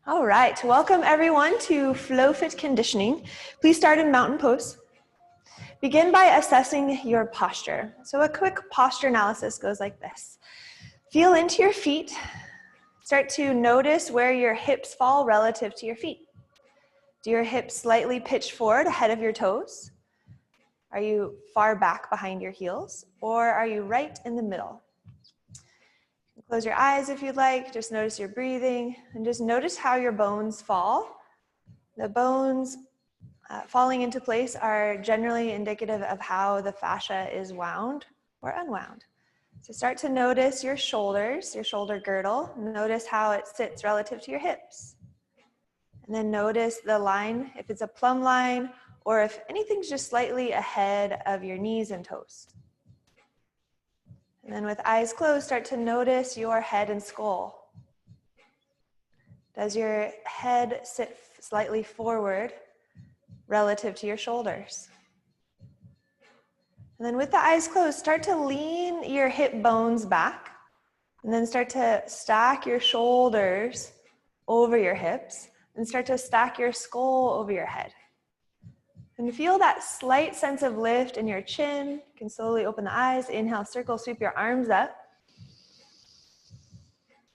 All right, welcome everyone to FlowFit conditioning. Please start in mountain pose. Begin by assessing your posture. So a quick posture analysis goes like this. Feel into your feet. Start to notice where your hips fall relative to your feet. Do your hips slightly pitch forward ahead of your toes? Are you far back behind your heels? Or are you right in the middle? Close your eyes if you'd like. Just notice your breathing and just notice how your bones fall. The bones falling into place are generally indicative of how the fascia is wound or unwound. So start to notice your shoulders, your shoulder girdle. Notice how it sits relative to your hips. And then notice the line, if it's a plumb line or if anything's just slightly ahead of your knees and toes. And then with eyes closed, start to notice your head and skull. Does your head sit slightly forward relative to your shoulders? And then with the eyes closed, start to lean your hip bones back and then start to stack your shoulders over your hips and start to stack your skull over your head. And feel that slight sense of lift in your chin. You can slowly open the eyes. Inhale, circle, sweep your arms up.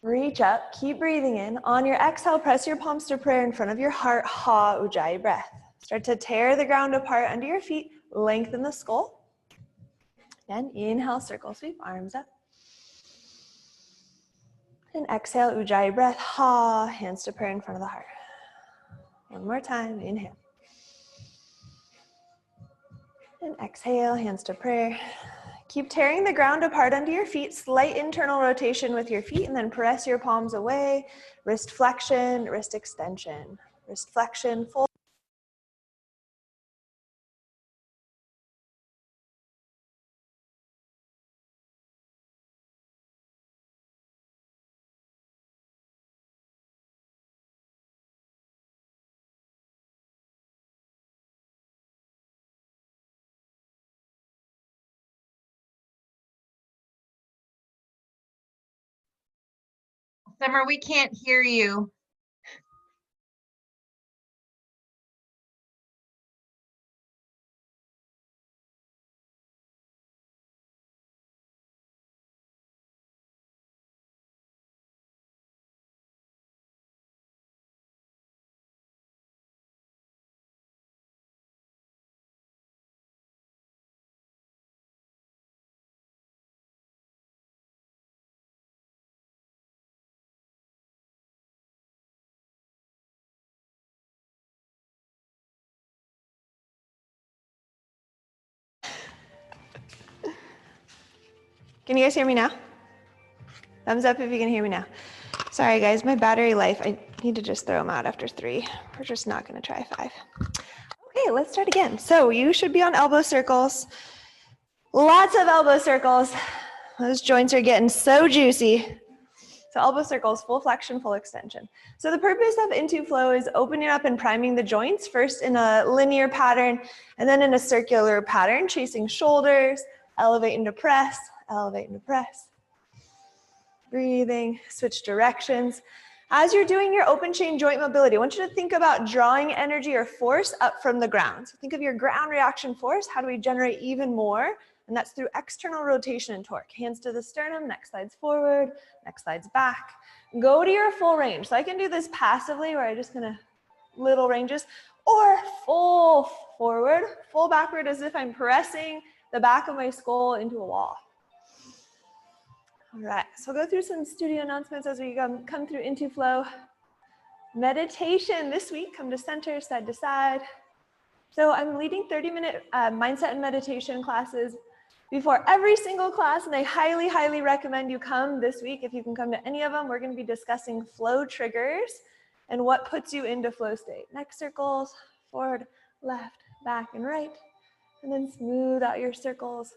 Reach up, keep breathing in. On your exhale, press your palms to prayer in front of your heart. Ha, Ujjayi breath. Start to tear the ground apart under your feet. Lengthen the skull. Then inhale, circle, sweep, arms up. And exhale, Ujjayi breath. Ha, hands to prayer in front of the heart. One more time, inhale. And exhale, hands to prayer. Keep tearing the ground apart under your feet. Slight internal rotation with your feet and then press your palms away. Wrist flexion, wrist extension. Wrist flexion, full. Summer, we can't hear you. Can you guys hear me now? Thumbs up if you can hear me now. Sorry guys, my battery life, I need to just throw them out after 3. We're just not gonna try 5. Okay, let's start again. So you should be on elbow circles. Lots of elbow circles. Those joints are getting so juicy. So elbow circles, full flexion, full extension. So the purpose of Into Flow is opening up and priming the joints, first in a linear pattern, and then in a circular pattern, chasing shoulders, elevate and depress, elevate and depress. Breathing, switch directions. As you're doing your open chain joint mobility, I want you to think about drawing energy or force up from the ground. So think of your ground reaction force. How do we generate even more? And that's through external rotation and torque. Hands to the sternum, next slide's forward, next slide's back. Go to your full range. So I can do this passively where I just kind of little ranges, or full forward, full backward as if I'm pressing the back of my skull into a wall. All right, so we'll go through some studio announcements as we come through Into Flow. Meditation this week, come to center, side to side. So I'm leading 30-minute mindset and meditation classes before every single class, and I highly, highly recommend you come this week. If you can come to any of them, we're gonna be discussing flow triggers and what puts you into flow state. Neck circles, forward, left, back, and right, and then smooth out your circles.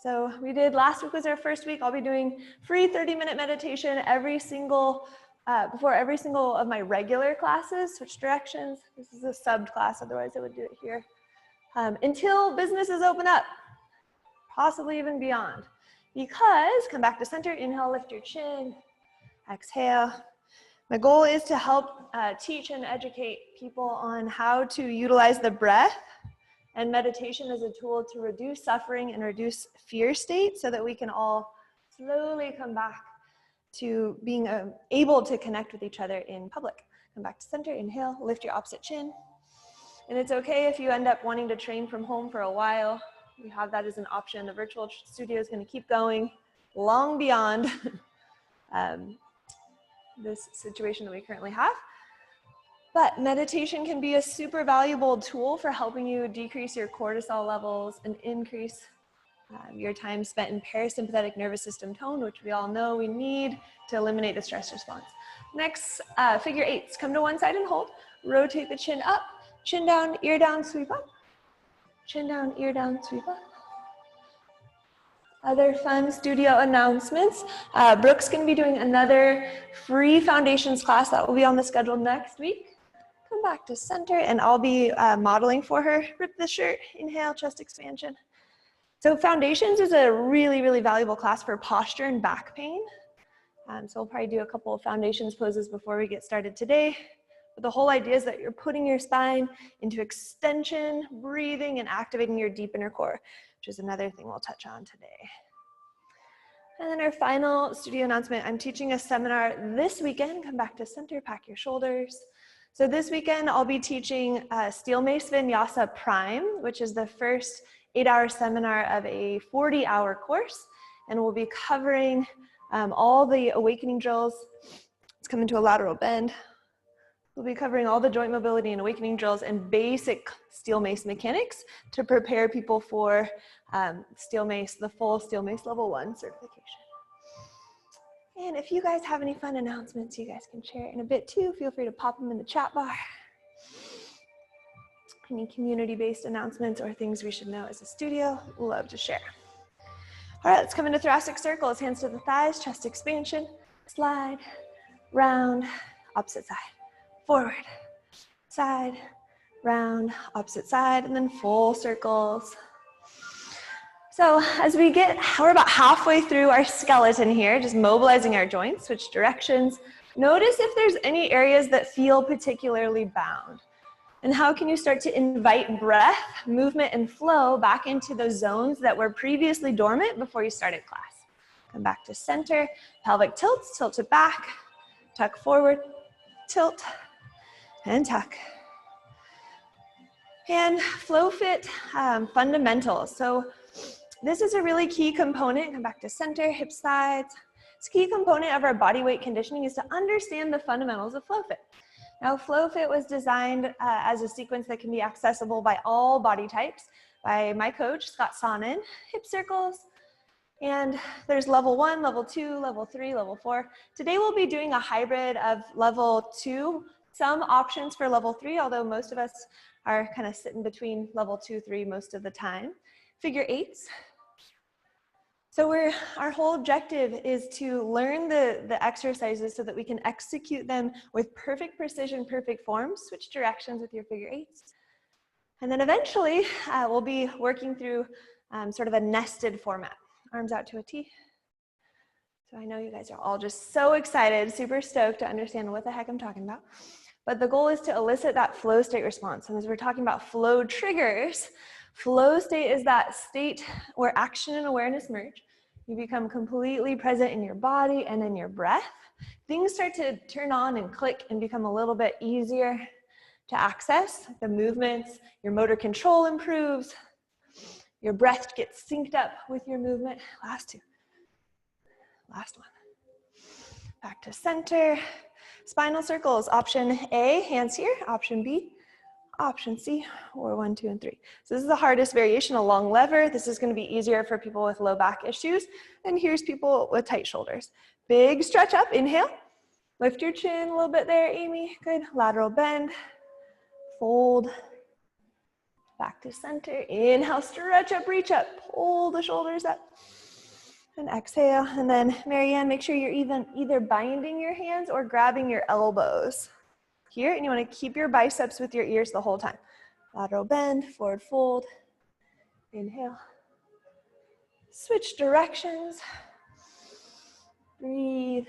So we did, last week was our first week. I'll be doing free 30-minute meditation every single, before every single of my regular classes, switch directions. This is a subbed class, otherwise I would do it here. Until businesses open up, possibly even beyond. Because, come back to center, inhale, lift your chin. Exhale. My goal is to help teach and educate people on how to utilize the breath and meditation as a tool to reduce suffering and reduce fear state so that we can all slowly come back to being able to connect with each other in public. Come back to center, inhale, lift your opposite chin. And it's okay if you end up wanting to train from home for a while. You have that as an option. The virtual studio is going to keep going long beyond this situation that we currently have. But meditation can be a super valuable tool for helping you decrease your cortisol levels and increase your time spent in parasympathetic nervous system tone, which we all know we need to eliminate the stress response. Next, figure eights. Come to one side and hold. Rotate the chin up, chin down, ear down, sweep up. Chin down, ear down, sweep up. Other fun studio announcements. Brooke's going to be doing another free foundations class that will be on the schedule next week. Come back to center and I'll be modeling for her. Rip the shirt, inhale, chest expansion. So foundations is a really, really valuable class for posture and back pain. So we'll probably do a couple of foundations poses before we get started today. But the whole idea is that you're putting your spine into extension, breathing, and activating your deep inner core, which is another thing we'll touch on today. And then our final studio announcement, I'm teaching a seminar this weekend. Come back to center, pack your shoulders. So this weekend, I'll be teaching Steel Mace Vinyasa Prime, which is the first 8-hour seminar of a 40-hour course. And we'll be covering all the awakening drills. Let's come into a lateral bend. We'll be covering all the joint mobility and awakening drills and basic steel mace mechanics to prepare people for steel mace, the full steel mace level 1 certification. And if you guys have any fun announcements, you guys can share it in a bit too. Feel free to pop them in the chat bar. Any community-based announcements or things we should know as a studio, love to share. All right, let's come into thoracic circles. Hands to the thighs, chest expansion, slide, round, opposite side, forward, side, round, opposite side, and then full circles. So as we're about halfway through our skeleton here, just mobilizing our joints, switch directions. Notice if there's any areas that feel particularly bound. And how can you start to invite breath, movement, and flow back into those zones that were previously dormant before you started class? Come back to center, pelvic tilts, tilt it back, tuck forward, tilt, and tuck. And FlowFit fundamentals. So this is a really key component. Come back to center, hips, sides. It's a key component of our body weight conditioning is to understand the fundamentals of FlowFit. Now, FlowFit was designed as a sequence that can be accessible by all body types by my coach, Scott Sonnen, hip circles. And there's level 1, level 2, level 3, level 4. Today we'll be doing a hybrid of level 2, some options for level 3, although most of us are kind of sitting between level 2, 3 most of the time. Figure eights. So our whole objective is to learn the exercises so that we can execute them with perfect precision, perfect form, switch directions with your figure eights. And then eventually we'll be working through sort of a nested format. Arms out to a T. So I know you guys are all just so excited, super stoked to understand what the heck I'm talking about. But the goal is to elicit that flow state response. And as we're talking about flow triggers, flow state is that state where action and awareness merge. You become completely present in your body and in your breath. Things start to turn on and click and become a little bit easier to access. The movements, your motor control improves. Your breath gets synced up with your movement. Last two. Last one. Back to center. Spinal circles. Option A, hands here. Option B, option C, or 1, 2, and 3. So this is the hardest variation, a long lever. This is going to be easier for people with low back issues. And here's people with tight shoulders. Big stretch up, inhale. Lift your chin a little bit there, Amy. Good. Lateral bend. Fold. Back to center. Inhale, stretch up, reach up. Pull the shoulders up. And exhale. And then, Marianne, make sure you're either binding your hands or grabbing your elbows here, and you want to keep your biceps with your ears the whole time. Lateral bend, forward fold, inhale. Switch directions. Breathe.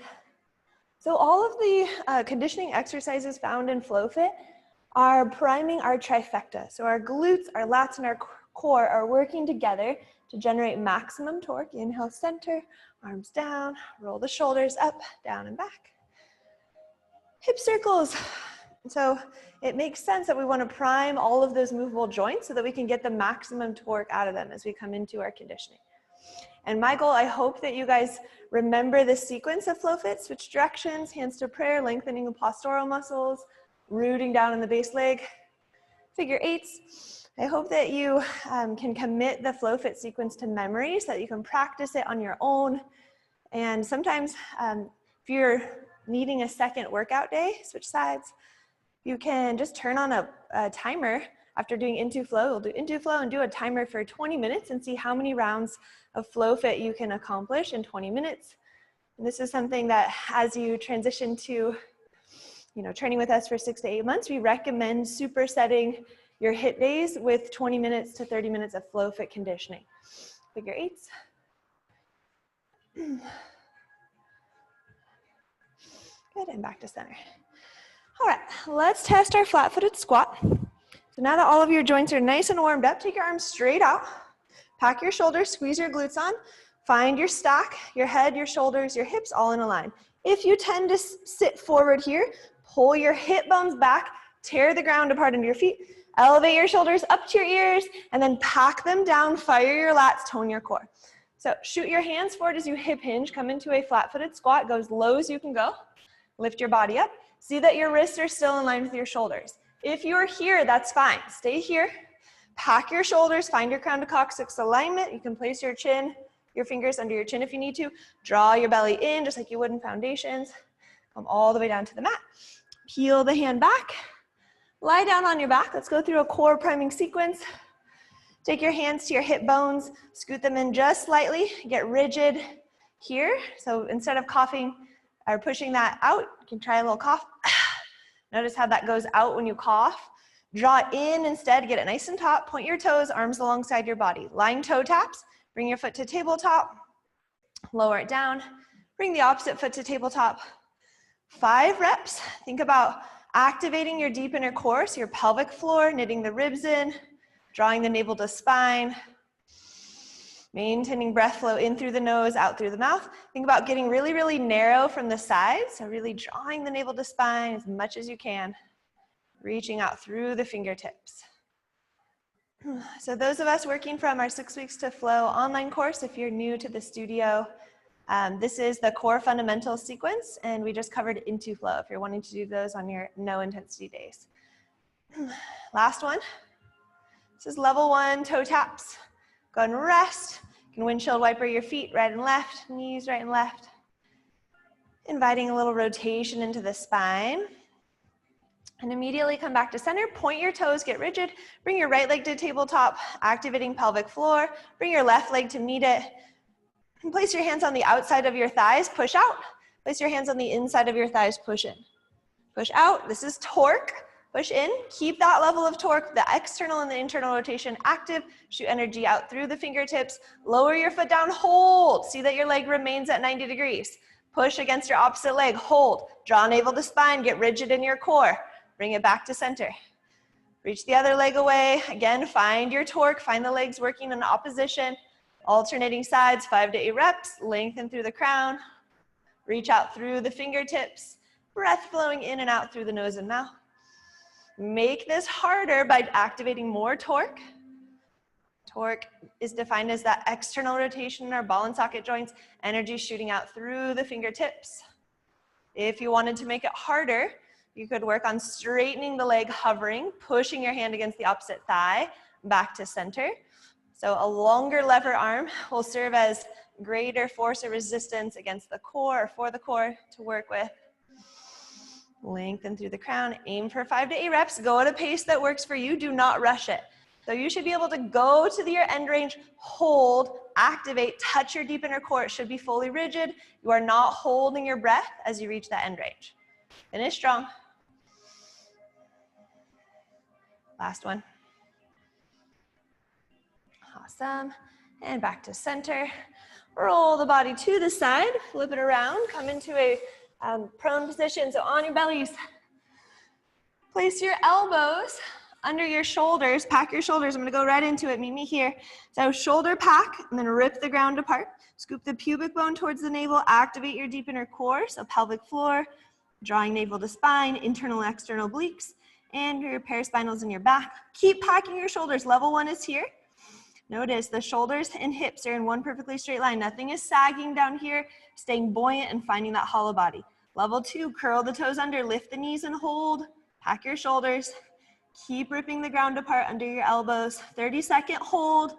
So all of the conditioning exercises found in FlowFit are priming our trifecta. So our glutes, our lats, and our core are working together to generate maximum torque. Inhale, center, arms down, roll the shoulders up, down, and back. Hip circles. So it makes sense that we want to prime all of those movable joints so that we can get the maximum torque out of them as we come into our conditioning. And my goal, I hope that you guys remember this sequence of FlowFit: switch directions, hands to prayer, lengthening the postural muscles, rooting down in the base leg, figure eights. I hope that you can commit the FlowFit sequence to memory so that you can practice it on your own. And sometimes if you're needing a second workout day, switch sides, you can just turn on a timer. After doing into flow, we'll do into flow and do a timer for 20 minutes and see how many rounds of FlowFit you can accomplish in 20 minutes. And this is something that as you transition to, training with us for 6 to 8 months, we recommend supersetting your HIIT days with 20 minutes to 30 minutes of FlowFit conditioning. Figure eights. Good, and back to center. All right, let's test our flat-footed squat. So now that all of your joints are nice and warmed up, take your arms straight out, pack your shoulders, squeeze your glutes on, find your stack, your head, your shoulders, your hips all in a line. If you tend to sit forward here, pull your hip bones back, tear the ground apart under your feet, elevate your shoulders up to your ears, and then pack them down, fire your lats, tone your core. So shoot your hands forward as you hip hinge, come into a flat-footed squat, go as low as you can go, lift your body up, see that your wrists are still in line with your shoulders. If you're here, that's fine. Stay here, pack your shoulders, find your crown to coccyx alignment. You can place your chin, your fingers under your chin if you need to. Draw your belly in just like you would in foundations. Come all the way down to the mat. Peel the hand back. Lie down on your back. Let's go through a core priming sequence. Take your hands to your hip bones, scoot them in just slightly. Get rigid here. So instead of coughing or pushing that out, you can try a little cough. Notice how that goes out when you cough. Draw in instead, get it nice and taut. Point your toes, arms alongside your body. Lying toe taps, bring your foot to tabletop. Lower it down, bring the opposite foot to tabletop. 5 reps. Think about activating your deep inner core, so your pelvic floor, knitting the ribs in, drawing the navel to spine. Maintaining breath flow in through the nose, out through the mouth. Think about getting really, really narrow from the sides. So really drawing the navel to spine as much as you can. Reaching out through the fingertips. So those of us working from our 6 Weeks to Flow online course, if you're new to the studio, this is the core fundamentals sequence, and we just covered into flow if you're wanting to do those on your no intensity days. Last one. This is level 1 toe taps. Go ahead and rest. You can windshield wiper your feet right and left, knees right and left. Inviting a little rotation into the spine. And immediately come back to center. Point your toes, get rigid. Bring your right leg to tabletop, activating pelvic floor. Bring your left leg to meet it. And place your hands on the outside of your thighs, push out. Place your hands on the inside of your thighs, push in. Push out. This is torque. Push in, keep that level of torque, the external and the internal rotation active. Shoot energy out through the fingertips. Lower your foot down, hold. See that your leg remains at 90 degrees. Push against your opposite leg, hold. Draw navel to spine, get rigid in your core. Bring it back to center. Reach the other leg away. Again, find your torque, find the legs working in opposition. Alternating sides, 5 to 8 reps. Lengthen through the crown. Reach out through the fingertips. Breath flowing in and out through the nose and mouth. Make this harder by activating more torque. Torque is defined as that external rotation in our ball and socket joints, energy shooting out through the fingertips. If you wanted to make it harder, you could work on straightening the leg, hovering, pushing your hand against the opposite thigh, back to center. So a longer lever arm will serve as greater force or resistance against the core or for the core to work with. Lengthen through the crown, aim for 5 to 8 reps, go at a pace that works for you, do not rush it. So you should be able to go to your end range, hold, activate, touch your deep inner core. It should be fully rigid. You are not holding your breath as you reach that end range. Finish strong. Last one. Awesome. And back to center. Roll the body to the side, flip it around, come into a Prone position, so on your bellies. Place your elbows under your shoulders, pack your shoulders. I'm gonna go right into it, meet me here. So shoulder pack, and then rip the ground apart. Scoop the pubic bone towards the navel, activate your deep inner core, so pelvic floor, drawing navel to spine, internal and external obliques, and your paraspinals in your back. Keep packing your shoulders. Level 1 is here. Notice the shoulders and hips are in one perfectly straight line. Nothing is sagging down here, staying buoyant and finding that hollow body. Level 2, curl the toes under, lift the knees and hold. Pack your shoulders. Keep ripping the ground apart under your elbows. 30-second hold.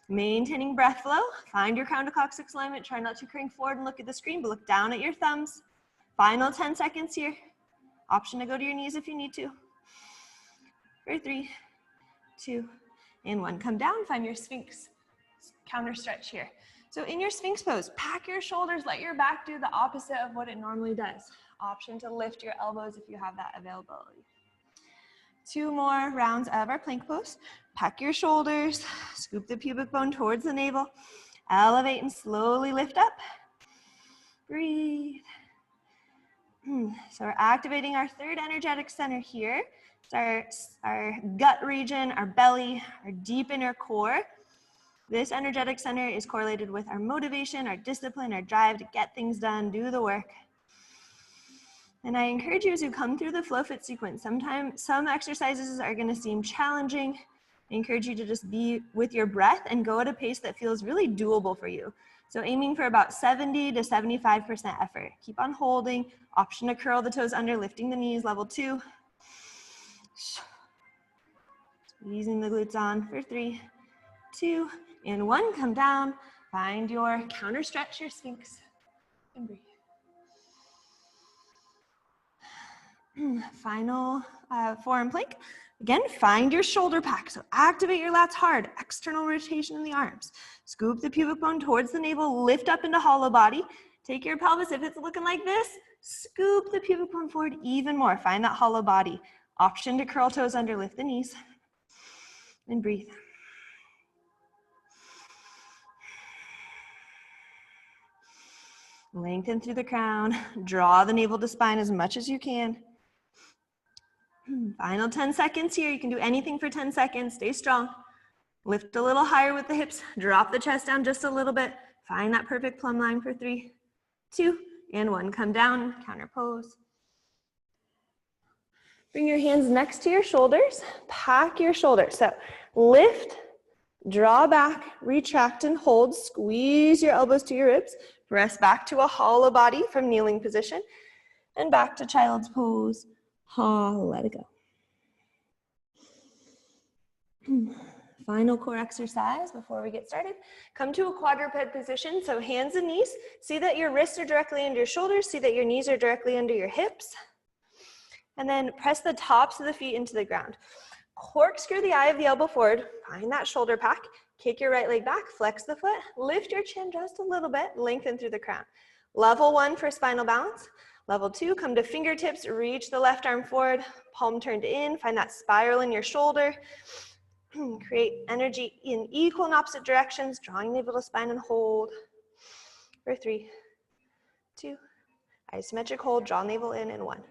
Maintaining breath flow. Find your crown to coccyx alignment. Try not to crank forward and look at the screen, but look down at your thumbs. Final 10 seconds here. Option to go to your knees if you need to. For 3, 2, and 1. Come down, find your Sphinx. Counter stretch here. So in your Sphinx pose, pack your shoulders, let your back do the opposite of what it normally does. Option to lift your elbows if you have that availability. 2 more rounds of our plank pose. Pack your shoulders, scoop the pubic bone towards the navel, elevate and slowly lift up. Breathe. So we're activating our third energetic center here. It's our gut region, our belly, our deep inner core. This energetic center is correlated with our motivation, our discipline, our drive to get things done, do the work. And I encourage you as you come through the FlowFit sequence, sometimes some exercises are going to seem challenging. I encourage you to just be with your breath and go at a pace that feels really doable for you. So aiming for about 70 to 75% effort. Keep on holding. Option to curl the toes under, lifting the knees, level 2. Squeezing the glutes on for 3, 2, and 1. Come down. Find your counter stretch, your Sphinx, and breathe. Final forearm plank. Again, find your shoulder pack. So activate your lats hard. External rotation in the arms. Scoop the pubic bone towards the navel. Lift up into hollow body. Take your pelvis. If it's looking like this, scoop the pubic bone forward even more. Find that hollow body. Option to curl toes under. Lift the knees. And breathe. Lengthen through the crown. Draw the navel to spine as much as you can. Final 10 seconds here. You can do anything for 10 seconds. Stay strong. Lift a little higher with the hips. Drop the chest down just a little bit. Find that perfect plumb line for 3, 2, and 1. Come down, counter pose. Bring your hands next to your shoulders. Pack your shoulders. So lift, draw back, retract and hold. Squeeze your elbows to your ribs. Press back to a hollow body from kneeling position. And back to child's pose. Let it go. Final core exercise before we get started. Come to a quadruped position, so hands and knees. See that your wrists are directly under your shoulders. See that your knees are directly under your hips. And then press the tops of the feet into the ground. Corkscrew the eye of the elbow forward. Find that shoulder pack. Kick your right leg back. Flex the foot. Lift your chin just a little bit. Lengthen through the crown. Level 1 for spinal balance. Level 2, come to fingertips, reach the left arm forward, palm turned in, find that spiral in your shoulder. Create energy in equal and opposite directions, drawing navel to spine and hold. For 3, 2, isometric hold, draw navel in and 1.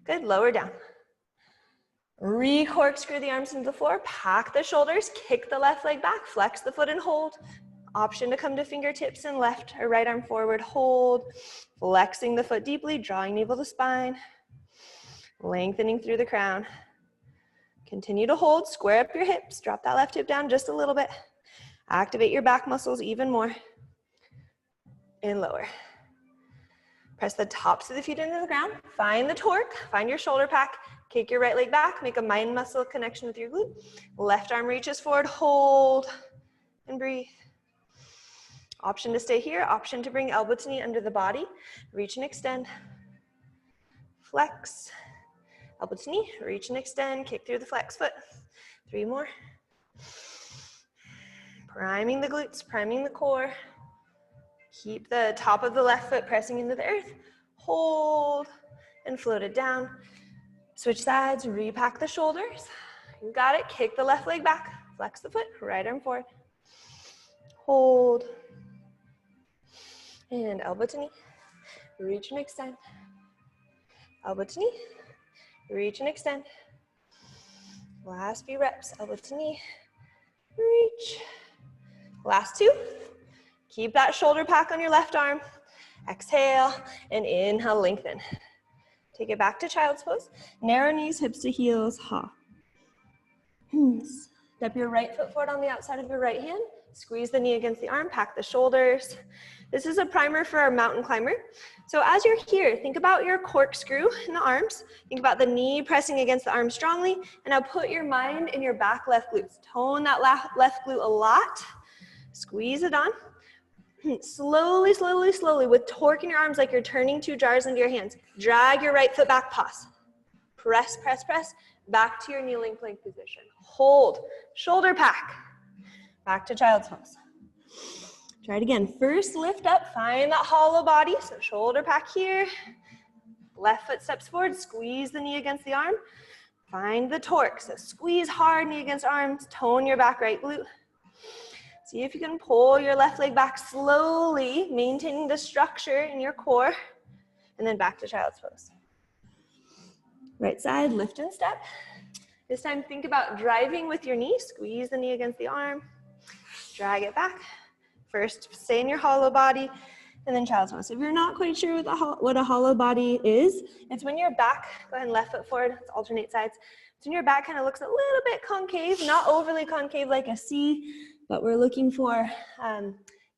Good, lower down. Re-corkscrew the arms into the floor, pack the shoulders, kick the left leg back, flex the foot and hold. Option to come to fingertips and left or right arm forward, hold. Flexing the foot deeply, drawing navel to spine. Lengthening through the crown. Continue to hold, square up your hips, drop that left hip down just a little bit. Activate your back muscles even more. And lower. Press the tops of the feet into the ground. Find the torque, find your shoulder pack. Kick your right leg back, make a mind muscle connection with your glute. Left arm reaches forward, hold, and breathe. Option to stay here, option to bring elbow to knee under the body. Reach and extend. Flex. Elbow to knee, reach and extend, kick through the flex foot. 3 more. Priming the glutes, priming the core. Keep the top of the left foot pressing into the earth. Hold and float it down. Switch sides, repack the shoulders. You got it, kick the left leg back. Flex the foot, right arm forward. Hold. And elbow to knee. reach and extend. Elbow to knee, reach and extend. Last few reps, elbow to knee, reach. Last two. Keep that shoulder pack on your left arm. Exhale and inhale, lengthen. Take it back to child's pose. Narrow knees, hips to heels, ha. Step your right foot forward on the outside of your right hand. Squeeze the knee against the arm, pack the shoulders. This is a primer for our mountain climber. So as you're here, think about your corkscrew in the arms. Think about the knee pressing against the arm strongly. And now put your mind in your back left glutes. Tone that left glute a lot. Squeeze it on. Slowly, slowly, slowly, with torque in your arms like you're turning two jars into your hands. Drag your right foot back, pause. Press, press, press, back to your kneeling plank position. Hold, shoulder pack. Back to child's pose. Try it again. First, lift up, find that hollow body. So shoulder pack here. Left foot steps forward, squeeze the knee against the arm. Find the torque. So squeeze hard, knee against arms, tone your back right glute. See if you can pull your left leg back slowly, maintaining the structure in your core, and then back to child's pose. Right side, lift and step. This time, think about driving with your knee. Squeeze the knee against the arm, drag it back. First, stay in your hollow body, and then child's pose. If you're not quite sure what a hollow body is, it's when your back, go ahead and left foot forward, let's alternate sides. It's when your back kind of looks a little bit concave, not overly concave like a C, but we're looking for,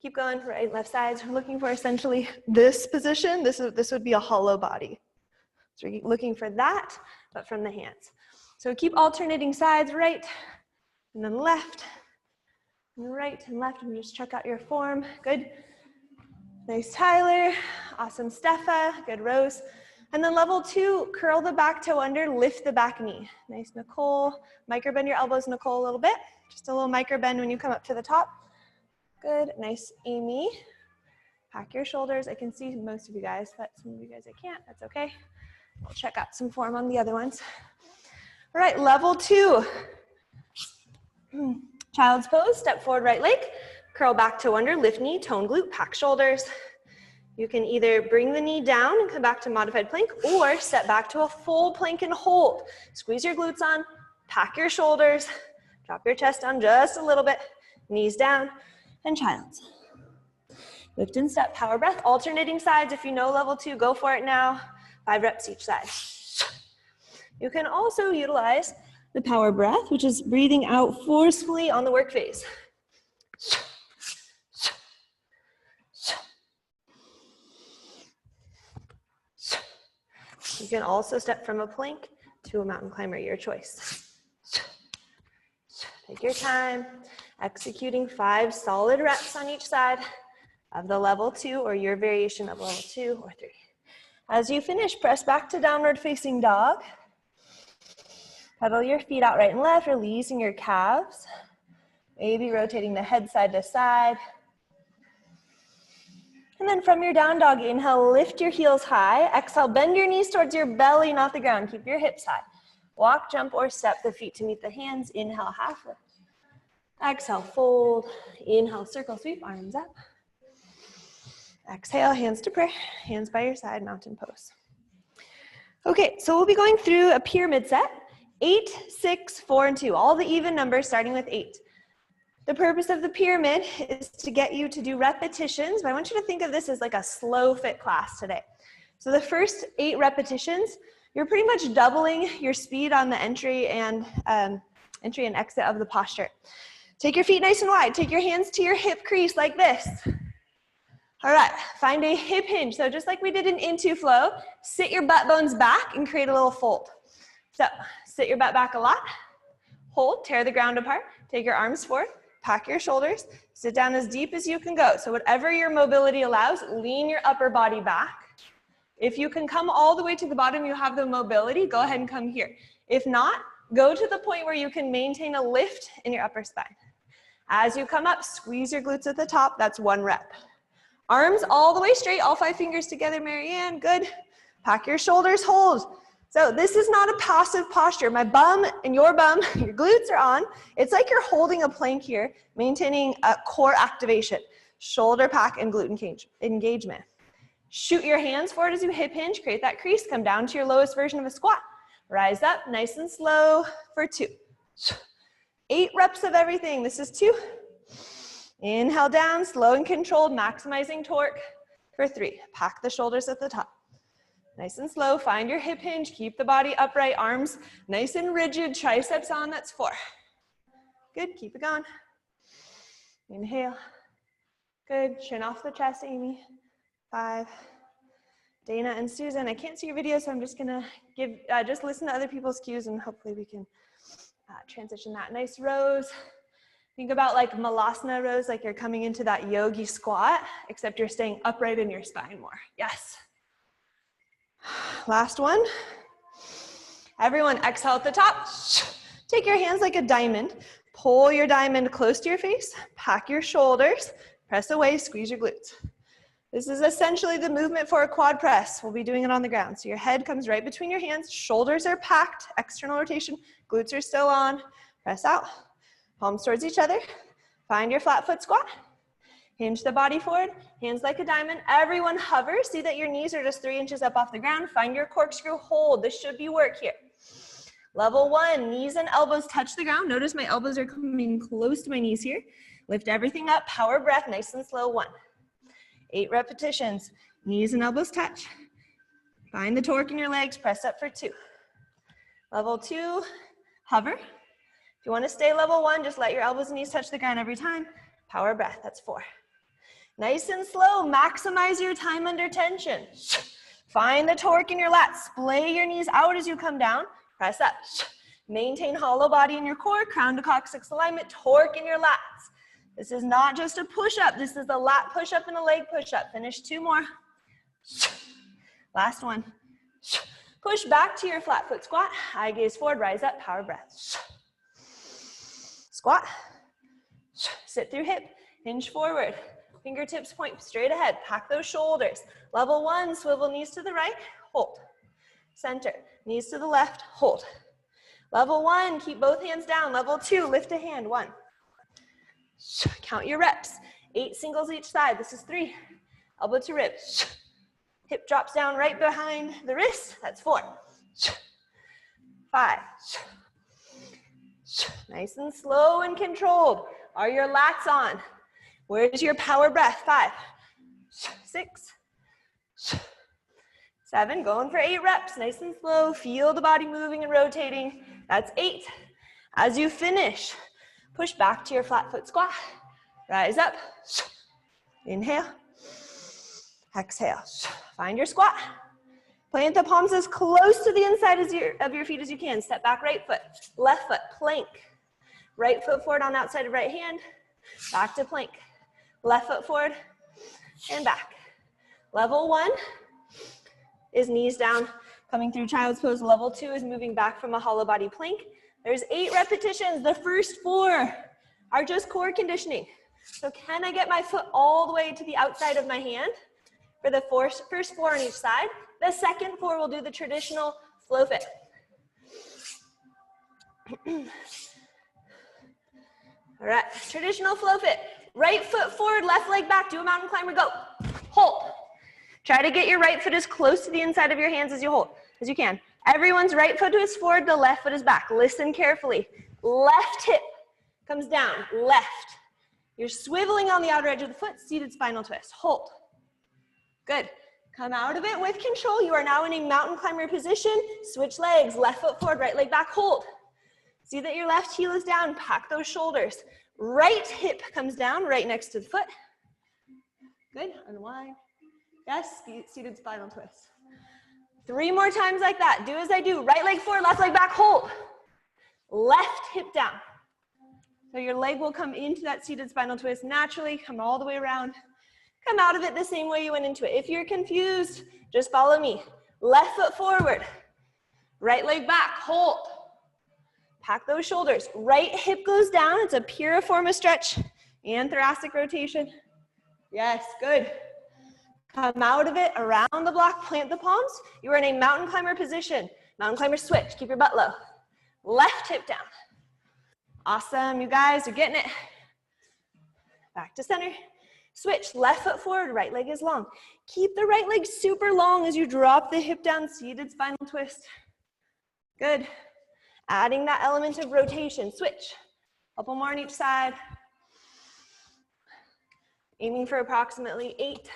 keep going, right and left sides. We're looking for essentially this position. This would be a hollow body. So we're looking for that, but from the hands. So keep alternating sides, right, and then left, and right and left, and just check out your form. Good. Nice, Tyler. Awesome, Steffa. Good, Rose. And then level 2, curl the back toe under, lift the back knee. Nice, Nicole. Micro bend your elbows, Nicole, a little bit. Just a little micro bend when you come up to the top. Good, nice, Amy. Pack your shoulders. I can see most of you guys, but some of you guys I can't, that's okay. We'll check out some form on the other ones. All right, level 2. Child's pose, step forward, right leg. Curl back toe under, lift knee, tone glute, pack shoulders. You can either bring the knee down and come back to modified plank, or step back to a full plank and hold. Squeeze your glutes on, pack your shoulders, drop your chest down just a little bit, knees down, and child's. Lift and step, power breath, alternating sides. If you know level 2, go for it now. 5 reps each side. You can also utilize the power breath, which is breathing out forcefully on the work phase. You can also step from a plank to a mountain climber, your choice. Take your time, executing 5 solid reps on each side of the level 2 or your variation of level 2 or 3. As you finish, press back to downward facing dog. Pedal your feet out right and left, releasing your calves. Maybe rotating the head side to side. And then from your down dog, inhale, lift your heels high. Exhale, bend your knees towards your belly, not the ground. Keep your hips high. Walk, jump, or step the feet to meet the hands. Inhale, half lift. Exhale, fold. Inhale, circle sweep, arms up. Exhale, hands to prayer. Hands by your side, mountain pose. Okay, so we'll be going through a pyramid set. 8, 6, 4, and 2. All the even numbers starting with 8. The purpose of the pyramid is to get you to do repetitions, but I want you to think of this as like a FlowFit class today. So the first 8 repetitions, you're pretty much doubling your speed on the entry and exit of the posture. Take your feet nice and wide. Take your hands to your hip crease like this. All right, find a hip hinge. So just like we did in Into Flow, sit your butt bones back and create a little fold. So sit your butt back a lot. Hold, tear the ground apart. Take your arms forward. Pack your shoulders, sit down as deep as you can go. So whatever your mobility allows, lean your upper body back. If you can come all the way to the bottom, you have the mobility, go ahead and come here. If not, go to the point where you can maintain a lift in your upper spine. As you come up, squeeze your glutes at the top, that's 1 rep. Arms all the way straight, all 5 fingers together, Marianne, good. Pack your shoulders, hold. So this is not a passive posture. My bum and your bum, your glutes are on. It's like you're holding a plank here, maintaining a core activation, shoulder pack and glute engagement. Shoot your hands forward as you hip hinge, create that crease, come down to your lowest version of a squat. Rise up, nice and slow for 2. 8 reps of everything, this is 2. Inhale down, slow and controlled, maximizing torque for 3. Pack the shoulders at the top. Nice and slow, find your hip hinge, keep the body upright, arms nice and rigid, triceps on, that's 4. Good, keep it going. Inhale. Good, chin off the chest, Amy. 5. Dana and Susan, I can't see your video, so I'm just gonna give, just listen to other people's cues and hopefully we can transition that. Nice rows. Think about like Malasana rows, like you're coming into that yogi squat, except you're staying upright in your spine more. Yes. Last one. Everyone exhale at the top. Take your hands like a diamond. Pull your diamond close to your face. Pack your shoulders. Press away, squeeze your glutes. This is essentially the movement for a quad press. We'll be doing it on the ground. So your head comes right between your hands, shoulders are packed, external rotation, glutes are still on. Press out, palms towards each other. Find your flat foot squat. Hinge the body forward, hands like a diamond. Everyone hover, see that your knees are just 3 inches up off the ground. Find your corkscrew hold, this should be work here. Level 1, knees and elbows touch the ground. Notice my elbows are coming close to my knees here. Lift everything up, power breath, nice and slow, 1. 8 repetitions, knees and elbows touch. Find the torque in your legs, press up for 2. Level 2, hover. If you want to stay level 1, just let your elbows and knees touch the ground every time. Power breath, that's 4. Nice and slow, maximize your time under tension. Find the torque in your lats, splay your knees out as you come down, press up. Maintain hollow body in your core, crown to coccyx alignment, torque in your lats. This is not just a push-up, this is a lat push-up and a leg push-up. Finish 2 more. Last one. Push back to your flat foot squat. Eye gaze forward, rise up, power breath. Squat. Sit through hip, hinge forward. Fingertips point straight ahead. Pack those shoulders. Level 1, swivel knees to the right, hold. Center, knees to the left, hold. Level 1, keep both hands down. Level 2, lift a hand, 1. Count your reps. 8 singles each side. This is 3. Elbow to rib. Hip drops down right behind the wrist. That's 4. 5. Nice and slow and controlled. Are your lats on? Where's your power breath? 5. 6. 7. Going for 8 reps. Nice and slow. Feel the body moving and rotating. That's 8. As you finish, push back to your flat foot squat. Rise up. Inhale. Exhale. Find your squat. Plant the palms as close to the inside of your feet as you can. Step back, right foot. Left foot, plank. Right foot forward on outside of right hand. Back to plank. Left foot forward and back. Level 1 is knees down, coming through child's pose. Level 2 is moving back from a hollow body plank. There's 8 repetitions. The first 4 are just core conditioning. So can I get my foot all the way to the outside of my hand for the first 4 on each side? The second 4 will do the traditional FlowFit. All right, traditional FlowFit. Right foot forward, left leg back. Do a mountain climber, go. Hold. Try to get your right foot as close to the inside of your hands as you can. Everyone's right foot is forward, the left foot is back. Listen carefully. Left hip comes down, left. You're swiveling on the outer edge of the foot, seated spinal twist. Hold. Good. Come out of it with control. You are now in a mountain climber position. Switch legs, left foot forward, right leg back, hold. See that your left heel is down, pack those shoulders. Right hip comes down, right next to the foot. Good, unwind. Yes, seated spinal twist. 3 more times like that. Do as I do. Right leg forward, left leg back, hold. Left hip down. So your leg will come into that seated spinal twist naturally, come all the way around. Come out of it the same way you went into it. If you're confused, just follow me. Left foot forward, right leg back, hold. Pack those shoulders. Right hip goes down. It's a piriformis stretch and thoracic rotation. Yes, good. Come out of it, around the block, plant the palms. You are in a mountain climber position. Mountain climber switch, keep your butt low. Left hip down. Awesome, you guys are getting it. Back to center. Switch, left foot forward, right leg is long. Keep the right leg super long as you drop the hip down, seated spinal twist. Good. Adding that element of rotation. Switch. Couple more on each side. Aiming for approximately 8. So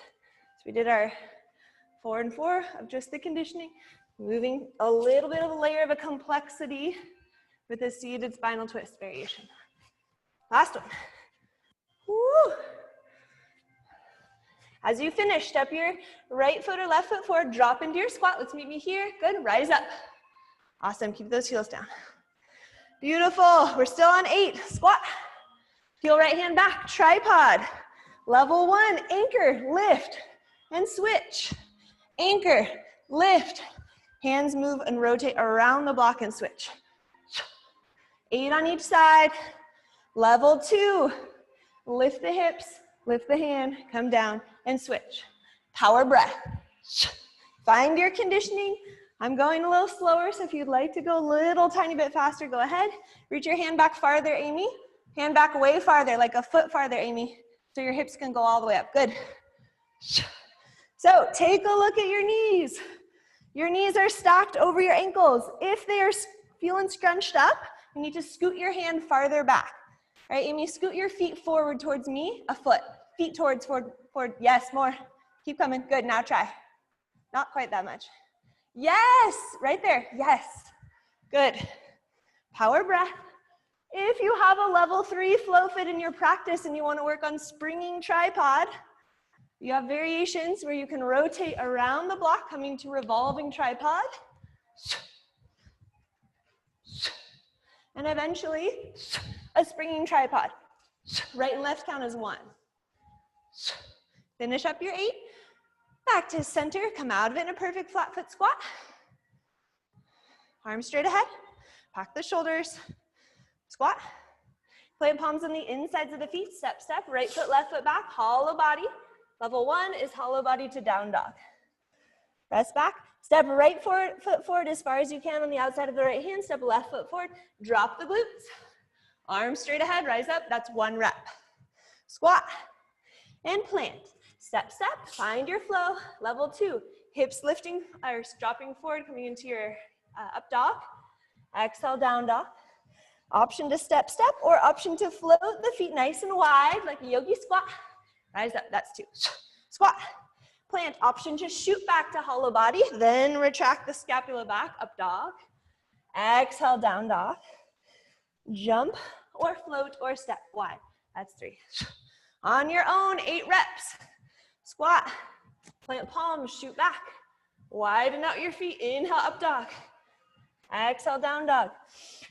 we did our 4 and 4 of just the conditioning. Moving a little bit of a layer of a complexity with a seated spinal twist variation. Last one. Woo. As you finish, step your right foot or left foot forward, drop into your squat. Let's meet me here. Good, rise up. Awesome, keep those heels down. Beautiful, we're still on 8, squat. Heel right hand back, tripod. Level 1, anchor, lift, and switch. Anchor, lift. Hands move and rotate around the block and switch. 8 on each side. Level 2, lift the hips, lift the hand, come down, and switch. Power breath. Find your conditioning. I'm going a little slower, so if you'd like to go a little tiny bit faster, go ahead. Reach your hand back farther, Amy. Hand back way farther, like a foot farther, Amy, so your hips can go all the way up. Good. So take a look at your knees. Your knees are stacked over your ankles. If they are feeling scrunched up, you need to scoot your hand farther back. All right, Amy, scoot your feet forward towards me, a foot. Feet towards, forward. Yes, more. Keep coming. Good, now try. Not quite that much. Yes, right there. Yes. Good. Power breath. If you have a level 3 FlowFit in your practice and you want to work on springing tripod, you have variations where you can rotate around the block, coming to revolving tripod. And eventually, a springing tripod. Right and left count as 1. Finish up your 8. Back to center, come out of it in a perfect flat foot squat. Arms straight ahead, pack the shoulders, squat. Plant palms on the insides of the feet, step, step, right foot, left foot back, hollow body. Level 1 is hollow body to down dog. Rest back, step right foot forward as far as you can on the outside of the right hand, step left foot forward, drop the glutes. Arms straight ahead, rise up, that's 1 rep. Squat and plant. Step, step, find your flow. Level 2, hips lifting or dropping forward, coming into your up dog. Exhale, down dog. Option to step, step, or option to float the feet nice and wide, like a yogi squat. Rise up, that's 2. Squat, plant. Option to shoot back to hollow body, then retract the scapula back, up dog. Exhale, down dog. Jump or float or step wide. That's 3. On your own, 8 reps. Squat, plant palms, shoot back. Widen out your feet, inhale, up dog. Exhale, down dog.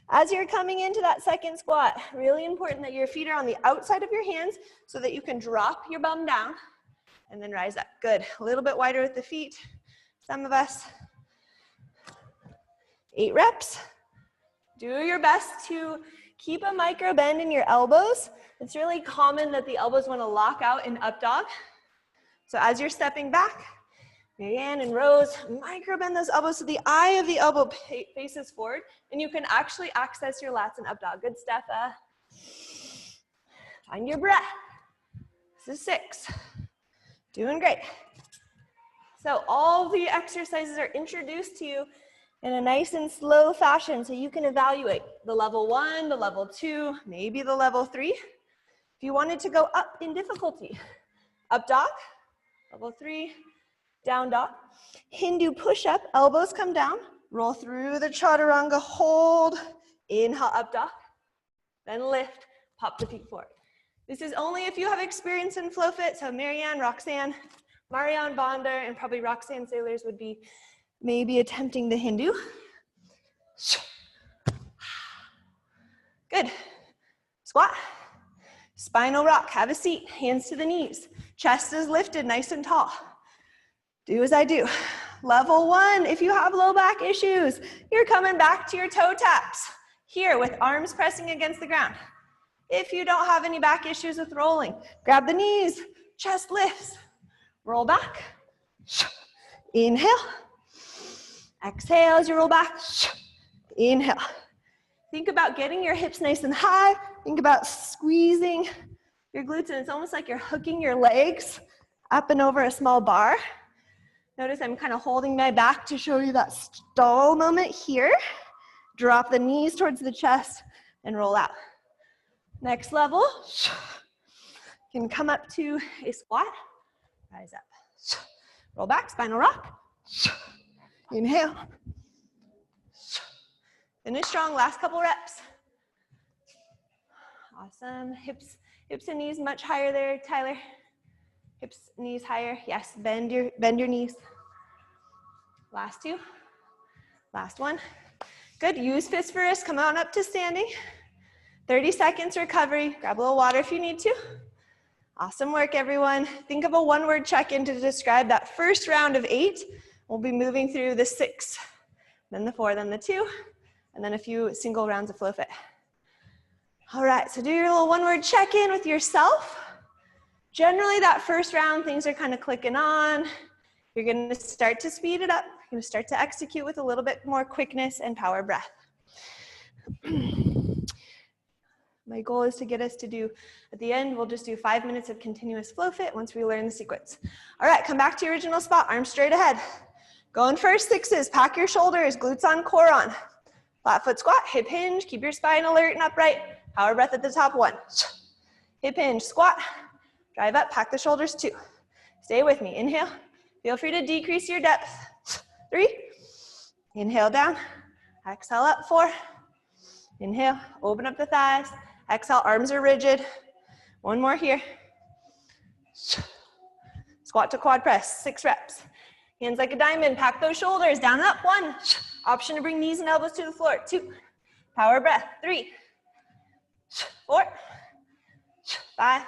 As you're coming into that second squat, really important that your feet are on the outside of your hands so that you can drop your bum down and then rise up. Good, a little bit wider with the feet, some of us. 8 reps. Do your best to keep a micro bend in your elbows. It's really common that the elbows want to lock out in up dog. So as you're stepping back, Marianne and Rose, micro bend those elbows so the eye of the elbow faces forward, and you can actually access your lats in up dog. Good, Steffa. Find your breath. This is 6. Doing great. So all the exercises are introduced to you in a nice and slow fashion so you can evaluate the level 1, the level 2, maybe the level 3. If you wanted to go up in difficulty, up dog, level 3, down dog. Hindu push-up, elbows come down, roll through the chaturanga, hold, inhale, up dog, then lift, pop the feet forward. This is only if you have experience in FlowFit, so Marianne, Roxanne, Marianne Bonder, and probably Roxanne Sailors would be maybe attempting the Hindu. Good. Squat. Spinal rock, have a seat, hands to the knees. Chest is lifted, nice and tall. Do as I do. Level 1, if you have low back issues, you're coming back to your toe taps. Here with arms pressing against the ground. If you don't have any back issues with rolling, grab the knees, chest lifts. Roll back. Inhale. Exhale as you roll back. Inhale. Think about getting your hips nice and high. Think about squeezing your glutes, and it's almost like you're hooking your legs up and over a small bar. Notice I'm kind of holding my back to show you that stall moment here. Drop the knees towards the chest and roll out. Next level, you can come up to a squat, rise up. Roll back, spinal rock. Inhale. Finish strong, last couple reps. Awesome, hips and knees much higher there, Tyler. Hips, knees higher, yes, bend your knees. Last two, last one. Good, use fists for wrists, come on up to standing. 30 seconds recovery, grab a little water if you need to. Awesome work, everyone. Think of a one-word check-in to describe that first round of 8. We'll be moving through the 6, then the 4, then the 2, and then a few single rounds of FlowFit. All right, so do your little one-word check-in with yourself. Generally, that first round, things are kind of clicking on. You're gonna start to speed it up. You're gonna start to execute with a little bit more quickness and power breath. My goal is to get us to do, at the end, we'll just do 5 minutes of continuous FlowFit once we learn the sequence. All right, come back to your original spot, arms straight ahead. Going first, 6s, pack your shoulders, glutes on, core on. Flat foot squat, hip hinge, keep your spine alert and upright. Power breath at the top, 1. Hip hinge, squat, drive up, pack the shoulders, 2. Stay with me, inhale. Feel free to decrease your depth, 3. Inhale down, exhale up, 4. Inhale, open up the thighs. Exhale, arms are rigid. 1 more here. Squat to quad press, 6 reps. Hands like a diamond, pack those shoulders, down and up, 1. Option to bring knees and elbows to the floor, 2. Power breath, 3, 4, 5,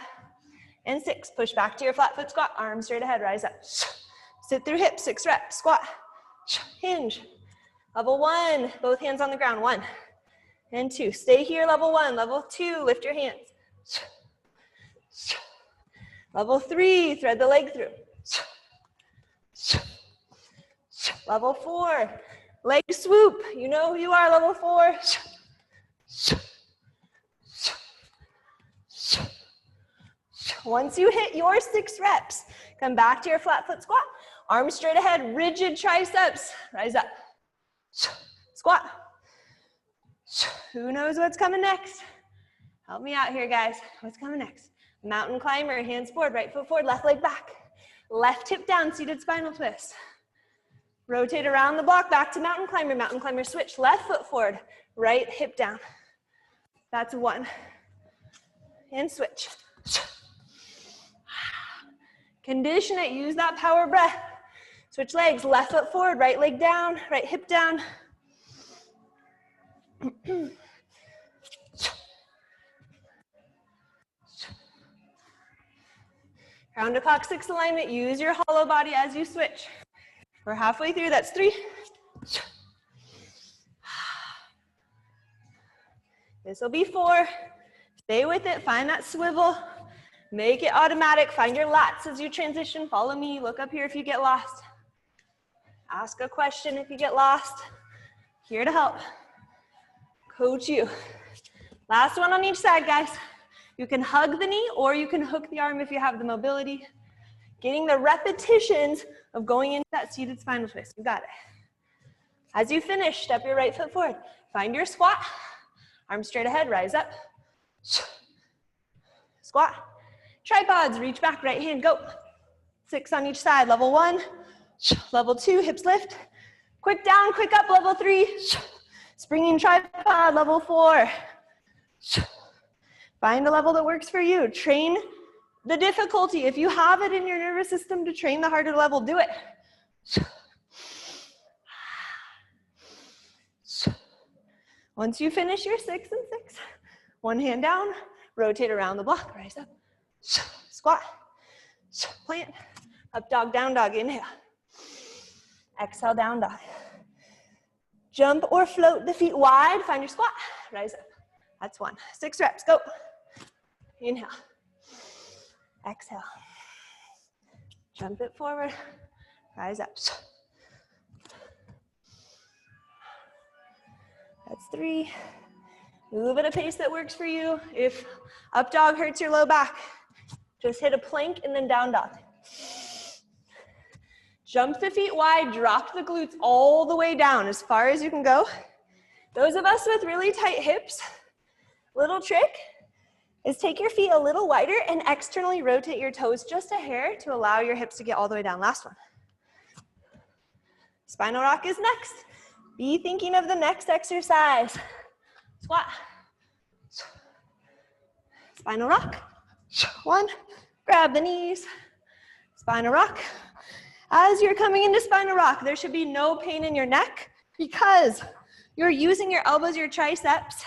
and 6. Push back to your flat foot squat, arms straight ahead, rise up. Sit through hips, 6 reps, squat, hinge. Level 1, both hands on the ground, 1. And 2, stay here, level 1, level 2, lift your hands. Level 3, thread the leg through. Level 4, leg swoop, you know who you are, level 4. Once you hit your 6 reps, come back to your flat foot squat, arms straight ahead, rigid triceps, rise up. Squat. Who knows what's coming next? Help me out here, guys. What's coming next? Mountain climber, hands forward, right foot forward, left leg back. Left hip down, seated spinal twist. Rotate around the block, back to mountain climber switch. Left foot forward, right hip down. That's 1. And switch. Condition it, use that power breath. Switch legs, left foot forward, right leg down, right hip down. Round to coccyx alignment, use your hollow body as you switch. We're halfway through, that's 3. This will be 4. Stay with it, find that swivel. Make it automatic, find your lats as you transition. Follow me, look up here if you get lost. Ask a question if you get lost. Here to help. Coach you. Last one on each side, guys. You can hug the knee or you can hook the arm if you have the mobility. Getting the repetitions of going into that seated spinal twist. You got it. As you finish, step your right foot forward. Find your squat. Arms straight ahead, rise up. Squat. Tripods, reach back, right hand, go. 6 on each side, level 1. Level 2, hips lift. Quick down, quick up, level 3. Springing tripod, level 4. Find a level that works for you. Train the difficulty. If you have it in your nervous system to train the harder level, do it. Once you finish your 6 and 6, 1 hand down, rotate around the block, rise up. Squat, plant, up dog, down dog, inhale. Exhale, down dog. Jump or float the feet wide, find your squat, rise up. That's 1. 6 reps, go. Inhale. Exhale. Jump it forward, rise up. That's 3. Move at a pace that works for you. If up dog hurts your low back, just hit a plank and then down dog. Jump the feet wide, drop the glutes all the way down as far as you can go. Those of us with really tight hips, little trick is take your feet a little wider and externally rotate your toes just a hair to allow your hips to get all the way down. Last one. Spinal rock is next. Be thinking of the next exercise. Squat. Spinal rock. One, grab the knees. Spinal rock. As you're coming into spinal rock, there should be no pain in your neck because you're using your elbows, your triceps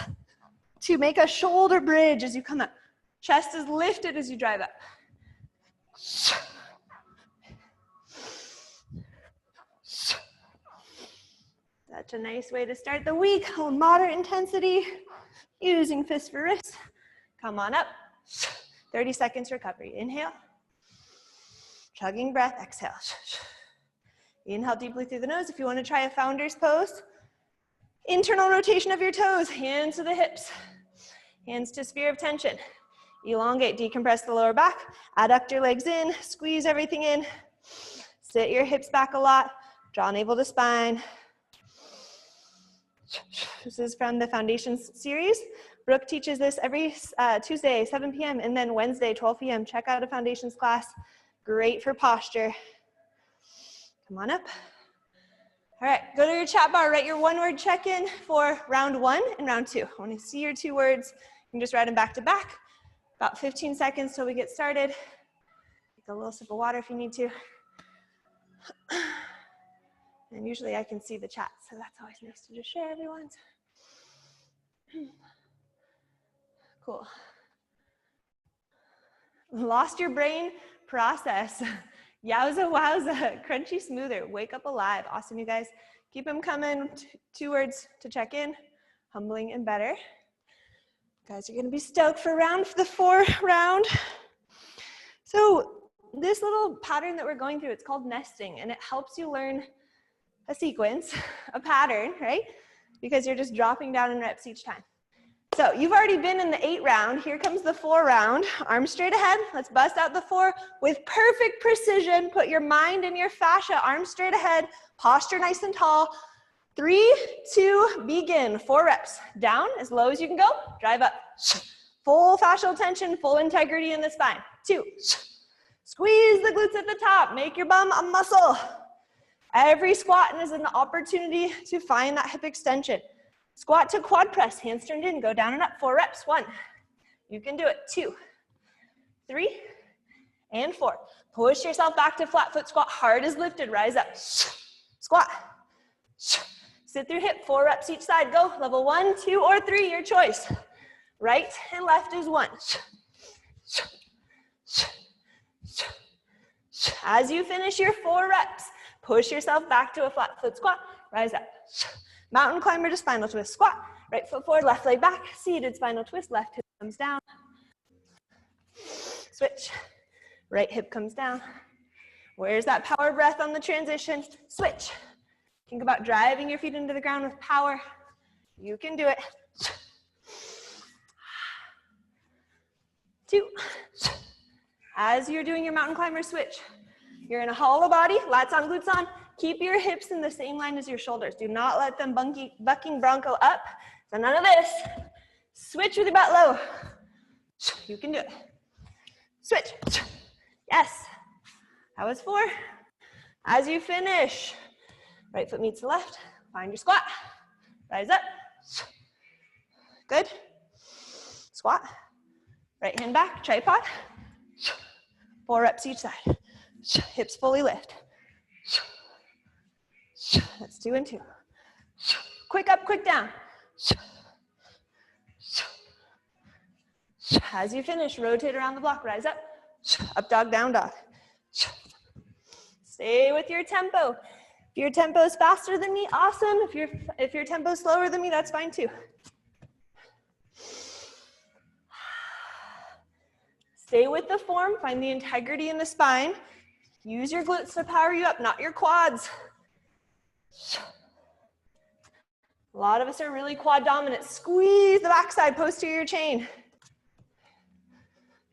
to make a shoulder bridge as you come up. Chest is lifted as you drive up. Such a nice way to start the week on moderate intensity, using fists for wrists. Come on up. 30 seconds recovery. Inhale. Chugging breath, exhale. Inhale deeply through the nose. If you want to try a founder's pose, internal rotation of your toes, hands to the hips, hands to sphere of tension. Elongate, decompress the lower back, adduct your legs in, squeeze everything in, sit your hips back a lot, draw navel to spine. This is from the Foundations series. Brooke teaches this every Tuesday, 7 p.m. and then Wednesday, 12 p.m. Check out a Foundations class. Great for posture. Come on up. All right, go to your chat bar, write your one-word check-in for round 1 and round 2. I want to see your 2 words. You can just write them back to back. About 15 seconds till we get started. Take a little sip of water if you need to. And usually I can see the chat, so that's always nice to just share everyone's. Cool. Lost your brain process. Yowza wowza, crunchy smoother, wake up alive. Awesome, you guys. Keep them coming. 2 words to check in, humbling and better. Guys are gonna be stoked for the 4 round. So this little pattern that we're going through, it's called nesting, and it helps you learn a sequence, a pattern, right? Because you're just dropping down in reps each time. So you've already been in the 8 round. Here comes the 4 round. Arms straight ahead. Let's bust out the 4 with perfect precision. Put your mind in your fascia. Arms straight ahead. Posture nice and tall. 3, 2, begin. 4 reps. Down as low as you can go. Drive up. Full fascial tension, full integrity in the spine. 2. Squeeze the glutes at the top. Make your bum a muscle. Every squat is an opportunity to find that hip extension. Squat to quad press, hands turned in, go down and up. 4 reps, 1. You can do it. 2, 3, and 4. Push yourself back to flat foot squat. Heart is lifted, rise up. Squat. Sit through hip, 4 reps each side. Go, level 1, 2, or 3, your choice. Right and left is 1. As you finish your 4 reps, push yourself back to a flat foot squat, rise up. Mountain climber to spinal twist, squat. Right foot forward, left leg back, seated spinal twist, left hip comes down. Switch, right hip comes down. Where's that power breath on the transition? Switch. Think about driving your feet into the ground with power. You can do it. 2. As you're doing your mountain climber switch, you're in a hollow body, lats on, glutes on. Keep your hips in the same line as your shoulders. Do not let them bucking bronco up. So none of this. Switch with your butt low. You can do it. Switch. Yes. That was 4. As you finish, right foot meets the left. Find your squat. Rise up. Good. Squat. Right hand back, tripod. 4 reps each side. Hips fully lift. That's 2 and 2. Quick up, quick down. As you finish, rotate around the block, rise up. Up dog, down dog. Stay with your tempo. If your tempo is faster than me, awesome. If your tempo is slower than me, that's fine too. Stay with the form, find the integrity in the spine. Use your glutes to power you up, not your quads. A lot of us are really quad dominant. Squeeze the backside, posterior chain.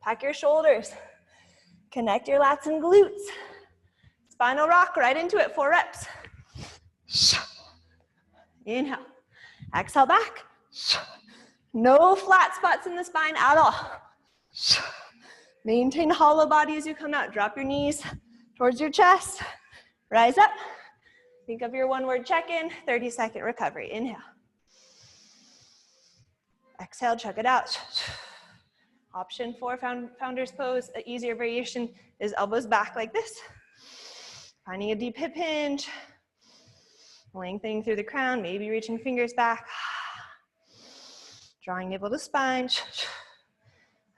Pack your shoulders. Connect your lats and glutes. Spinal rock right into it, 4 reps. Inhale. Exhale back. No flat spots in the spine at all. Maintain hollow body as you come out. Drop your knees towards your chest. Rise up. Think of your one-word check-in, 30-second recovery. Inhale. Exhale, chug it out. Option 4, founder's pose. An easier variation is elbows back like this. Finding a deep hip hinge. Lengthening through the crown, maybe reaching fingers back. Drawing navel to spine.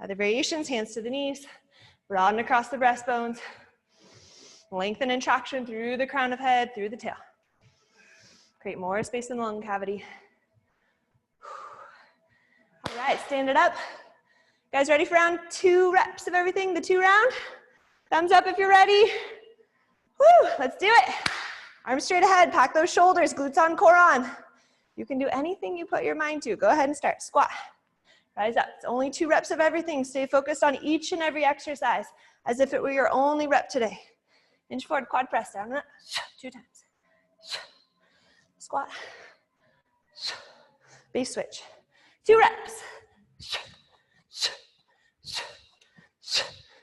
Other variations, hands to the knees. Broaden across the breastbones. Lengthen and traction through the crown of head, through the tail. Create more space in the lung cavity. All right, stand it up. Guys, ready for round 2 reps of everything? The 2 round? Thumbs up if you're ready. Woo, let's do it. Arms straight ahead, pack those shoulders, glutes on, core on. You can do anything you put your mind to. Go ahead and start. Squat. Rise up. It's only 2 reps of everything. Stay focused on each and every exercise as if it were your only rep today. Inch forward, quad press down. 2 times. Squat. Base switch. 2 reps.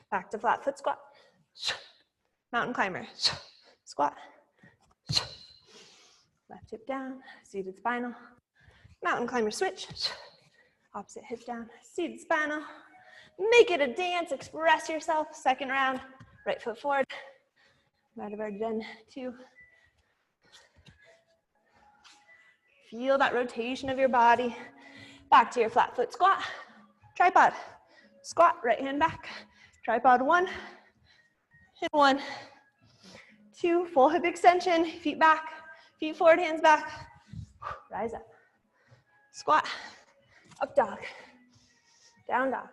Back to flat foot squat. Mountain climber. Squat. Left hip down, seated spinal. Mountain climber switch. Opposite hip down, seated spinal. Make it a dance, express yourself. 2nd round, right foot forward. Right of our Gen 2. Feel that rotation of your body. Back to your flat foot squat. Tripod. Squat, right hand back. Tripod 1. And 1, 2, full hip extension. Feet back, feet forward, hands back. Rise up. Squat. Up dog. Down dog.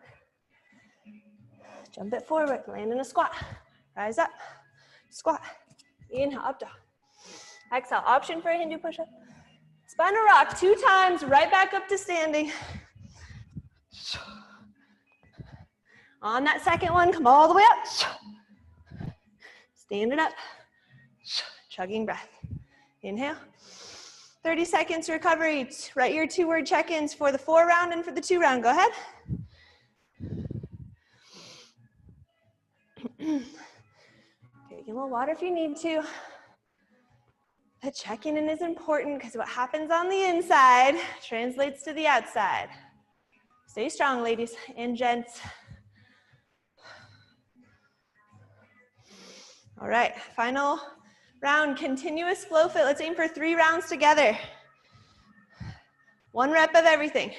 Jump it forward, land in a squat. Rise up. Squat. Inhale, up dog. Exhale, option for a Hindu push-up. Spinal rock 2 times, right back up to standing. On that 2nd one, come all the way up. Stand it up. Chugging breath. Inhale. 30 seconds recovery. Write your 2-word check-ins for the 4 round and for the 2 round. Go ahead. Take a little water if you need to. The check-in is important because what happens on the inside translates to the outside. Stay strong, ladies and gents. All right, final round, continuous flow fit. Let's aim for 3 rounds together. 1 rep of everything.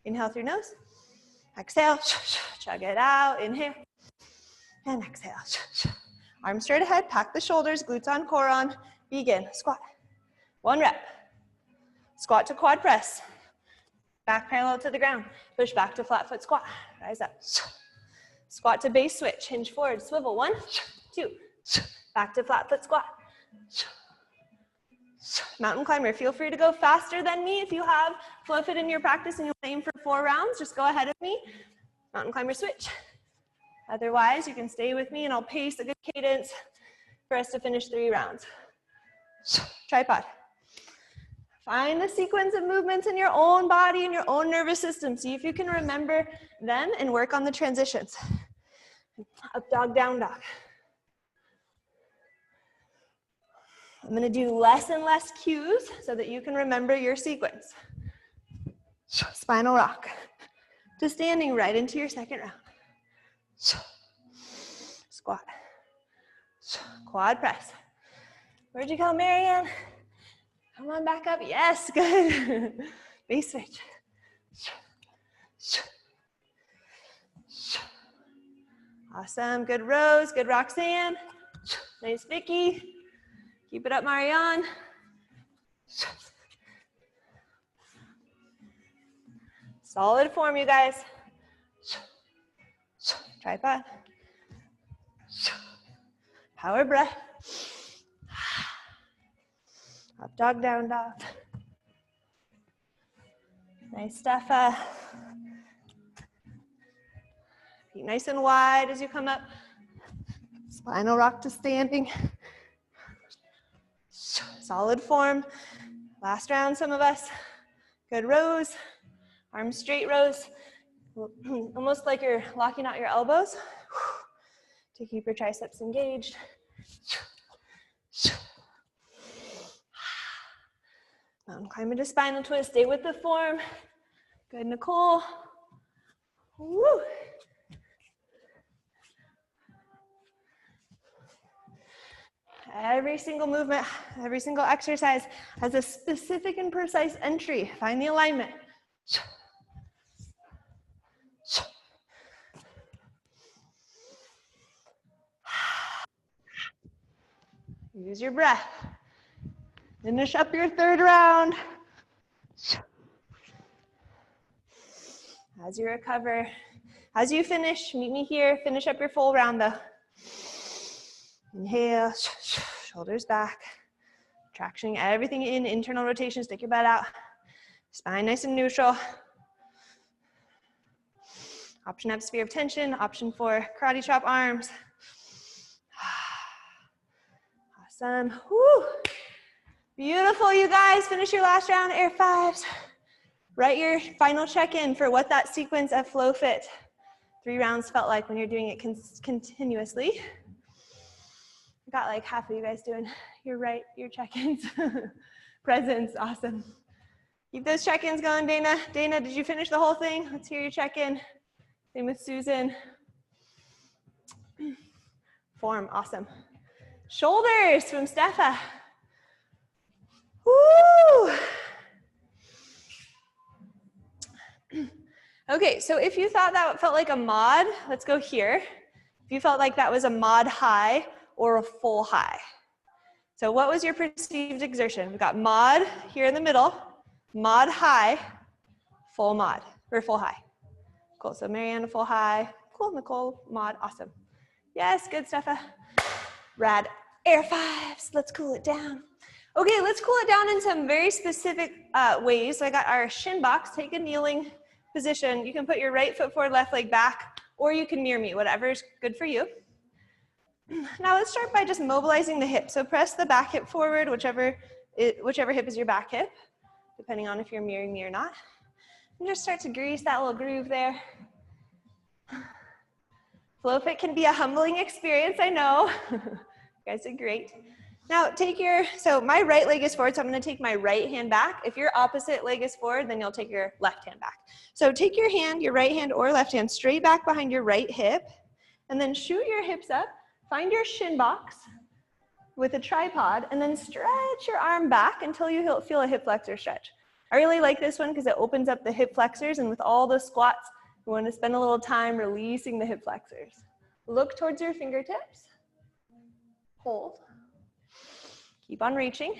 Inhale through nose. Exhale, chug it out. Inhale and exhale. Arms straight ahead, pack the shoulders, glutes on, core on. Begin, squat. 1 rep. Squat to quad press. Back parallel to the ground. Push back to flat foot squat. Rise up. Squat to base switch. Hinge forward. Swivel. 1, 2. Back to flat foot squat. Mountain climber. Feel free to go faster than me. If you have FlowFit in your practice and you aim for 4 rounds, just go ahead of me. Mountain climber switch. Otherwise, you can stay with me and I'll pace a good cadence for us to finish 3 rounds. Tripod. Find the sequence of movements in your own body and your own nervous system. See if you can remember them and work on the transitions. Up dog, down dog. I'm going to do less and less cues so that you can remember your sequence. Spinal rock to standing right into your 2nd round. Squat. Quad press. Where'd you go, Marianne? Come on back up. Yes, good. Base switch. Awesome. Good Rose. Good Roxanne. Nice Vicky. Keep it up, Marianne. Solid form, you guys. Tripod. Power breath. Up dog, down dog. Nice stuff. Feet nice and wide as you come up. Spinal rock to standing. Solid form. Last round, some of us. Good rows. Arms straight rows. Almost like you're locking out your elbows to keep your triceps engaged. Mountain climb into spinal twist. Stay with the form. Good, Nicole. Woo. Every single movement, every single exercise has a specific and precise entry. Find the alignment. Use your breath. Finish up your third round. As you recover, as you finish, meet me here. Finish up your full round though. Inhale, shoulders back. Traction everything in, internal rotation, stick your butt out. Spine nice and neutral. Option up, sphere of tension. Option 4, karate chop arms. Awesome. Woo. Beautiful, you guys. Finish your last round, air 5s. Write your final check-in for what that sequence of FlowFit 3 rounds felt like when you're doing it continuously. I got like half of you guys doing your check-ins. Presents, awesome. Keep those check-ins going, Dana. Dana, did you finish the whole thing? Let's hear your check-in. Same with Susan. Form, awesome. Shoulders from Steffa. Woo! Okay, so if you thought that felt like a mod, let's go here. If you felt like that was a mod high or a full high. So what was your perceived exertion? We've got mod here in the middle, mod high, full mod, or full high. Cool, so Marianne, full high. Cool, Nicole, mod, awesome. Yes, good stuff. Rad, air 5s, let's cool it down. Okay, let's cool it down in some very specific ways. So I got our shin box, take a kneeling position. You can put your right foot forward, left leg back, or you can mirror me, whatever is good for you. Now let's start by just mobilizing the hip. So press the back hip forward, whichever hip is your back hip, depending on if you're mirroring me or not. And just start to grease that little groove there. FlowFit can be a humbling experience, I know. You guys did great. Now so my right leg is forward, so I'm gonna take my right hand back. If your opposite leg is forward, then you'll take your left hand back. So take your hand, your right hand or left hand, straight back behind your right hip, and then shoot your hips up. Find your shin box with a tripod, and then stretch your arm back until you feel a hip flexor stretch. I really like this one because it opens up the hip flexors, and with all the squats, you want to spend a little time releasing the hip flexors. Look towards your fingertips. Hold. Keep on reaching.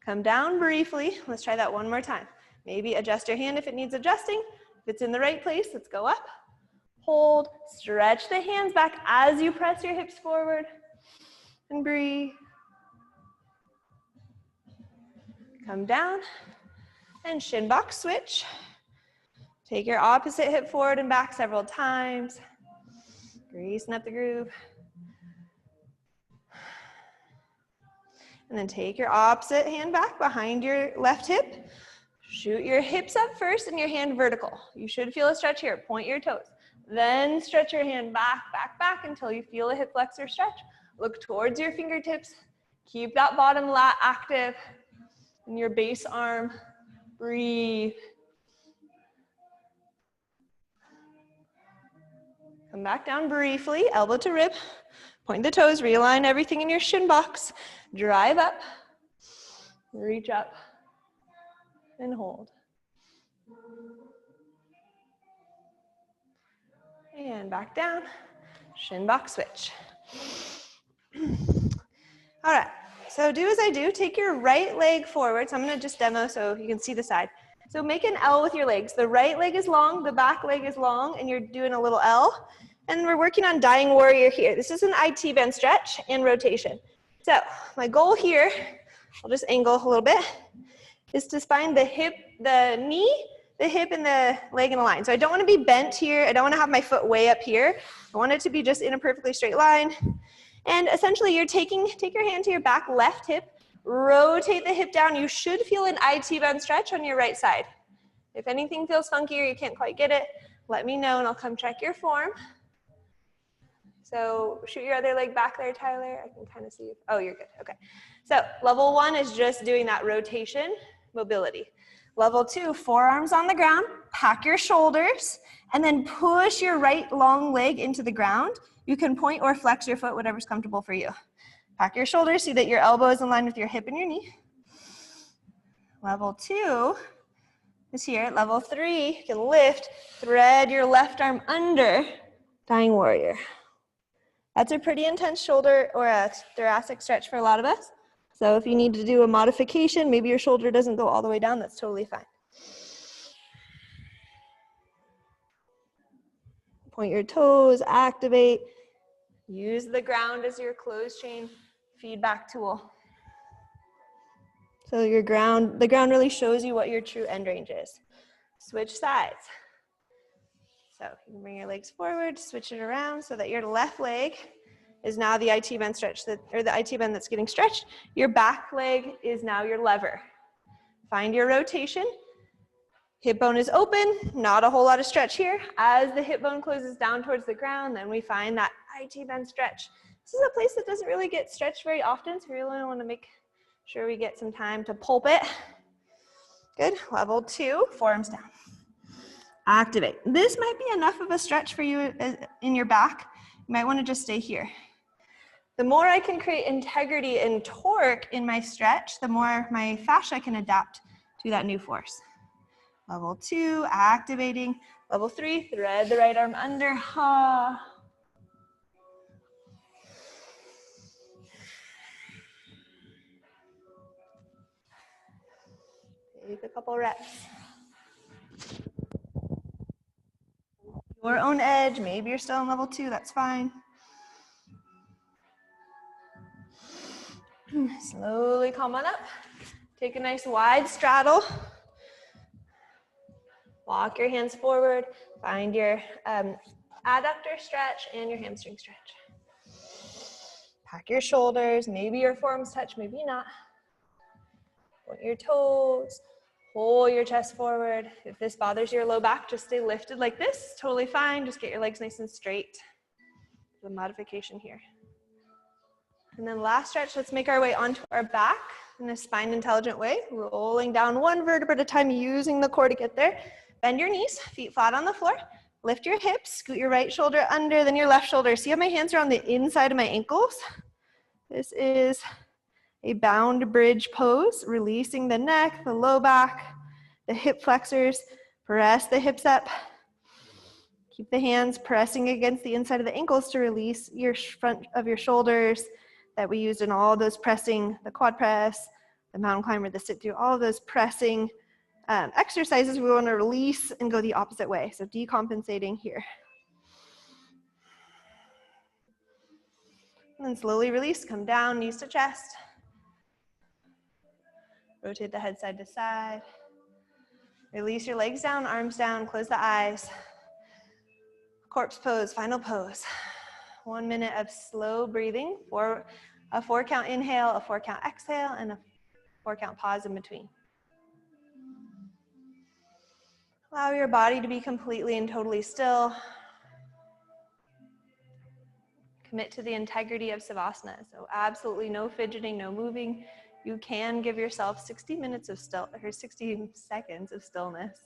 Come down briefly. Let's try that one more time. Maybe adjust your hand if it needs adjusting. If it's in the right place, let's go up. Hold. Stretch the hands back as you press your hips forward. And breathe. Come down. And shin box switch. Take your opposite hip forward and back several times. Greasing up the groove. And then take your opposite hand back behind your left hip. Shoot your hips up first and your hand vertical. You should feel a stretch here. Point your toes. Then stretch your hand back, back, back until you feel a hip flexor stretch. Look towards your fingertips. Keep that bottom lat active. And your base arm. Breathe. Come back down briefly, elbow to rib. Point the toes, realign everything in your shin box. Drive up, reach up, and hold. And back down, shin box switch. All right, so do as I do. Take your right leg forward. So I'm gonna just demo so you can see the side. So make an L with your legs. The right leg is long, the back leg is long, and you're doing a little L. And we're working on Dying Warrior here. This is an IT band stretch and rotation. So my goal here, I'll just angle a little bit, is to find the hip, the knee, the hip, and the leg in a line. So I don't want to be bent here. I don't want to have my foot way up here. I want it to be just in a perfectly straight line. And essentially you're take your hand to your back left hip, rotate the hip down. You should feel an IT bend stretch on your right side. If anything feels funky or you can't quite get it, let me know and I'll come check your form. So shoot your other leg back there, Tyler. I can kind of see you. Oh, you're good. Okay. So level 1 is just doing that rotation, mobility. Level 2, forearms on the ground, pack your shoulders, and then push your right long leg into the ground. You can point or flex your foot, whatever's comfortable for you. Pack your shoulders so that your elbow is in line with your hip and your knee. Level 2 is here. Level 3, you can lift, thread your left arm under Dying Warrior. That's a pretty intense shoulder or a thoracic stretch for a lot of us. So if you need to do a modification, maybe your shoulder doesn't go all the way down, that's totally fine. Point your toes, activate. Use the ground as your closed chain feedback tool. So the ground really shows you what your true end range is. Switch sides. So you can bring your legs forward, switch it around so that your left leg is now the IT bend stretch, or the IT bend that's getting stretched. Your back leg is now your lever. Find your rotation. Hip bone is open, not a whole lot of stretch here. As the hip bone closes down towards the ground, then we find that IT bend stretch. This is a place that doesn't really get stretched very often, so we really want to make sure we get some time to pulp it. Good. Level 2, forearms down. Activate. This might be enough of a stretch for you in your back. You might want to just stay here. The more I can create integrity and torque in my stretch, the more my fascia can adapt to that new force. Level 2, activating. Level 3, thread the right arm under. Ha. Take a couple reps. Your own edge, maybe you're still in level 2, that's fine. Slowly come on up. Take a nice wide straddle. Walk your hands forward. Find your adductor stretch and your hamstring stretch. Pack your shoulders. Maybe your forearms touch, maybe not. Point your toes. Pull your chest forward. If this bothers your low back, just stay lifted like this. Totally fine. Just get your legs nice and straight. The modification here. And then last stretch, let's make our way onto our back in a spine intelligent way. Rolling down one vertebra at a time, using the core to get there. Bend your knees, feet flat on the floor. Lift your hips, scoot your right shoulder under, then your left shoulder. See how my hands are on the inside of my ankles? This is a bound bridge pose, releasing the neck, the low back, the hip flexors. Press the hips up. Keep the hands pressing against the inside of the ankles to release your front of your shoulders that we used in all those pressing, the quad press, the mountain climber, the sit through, all of those pressing exercises. We want to release and go the opposite way. So decompensating here. And then slowly release, come down, knees to chest. Rotate the head side to side. Release your legs down, arms down, close the eyes. Corpse pose, final pose. 1 minute of slow breathing, a 4 count inhale, a 4 count exhale, and a 4 count pause in between. Allow your body to be completely and totally still. Commit to the integrity of Savasana. So absolutely no fidgeting, no moving. You can give yourself 60 minutes of 60 seconds of stillness.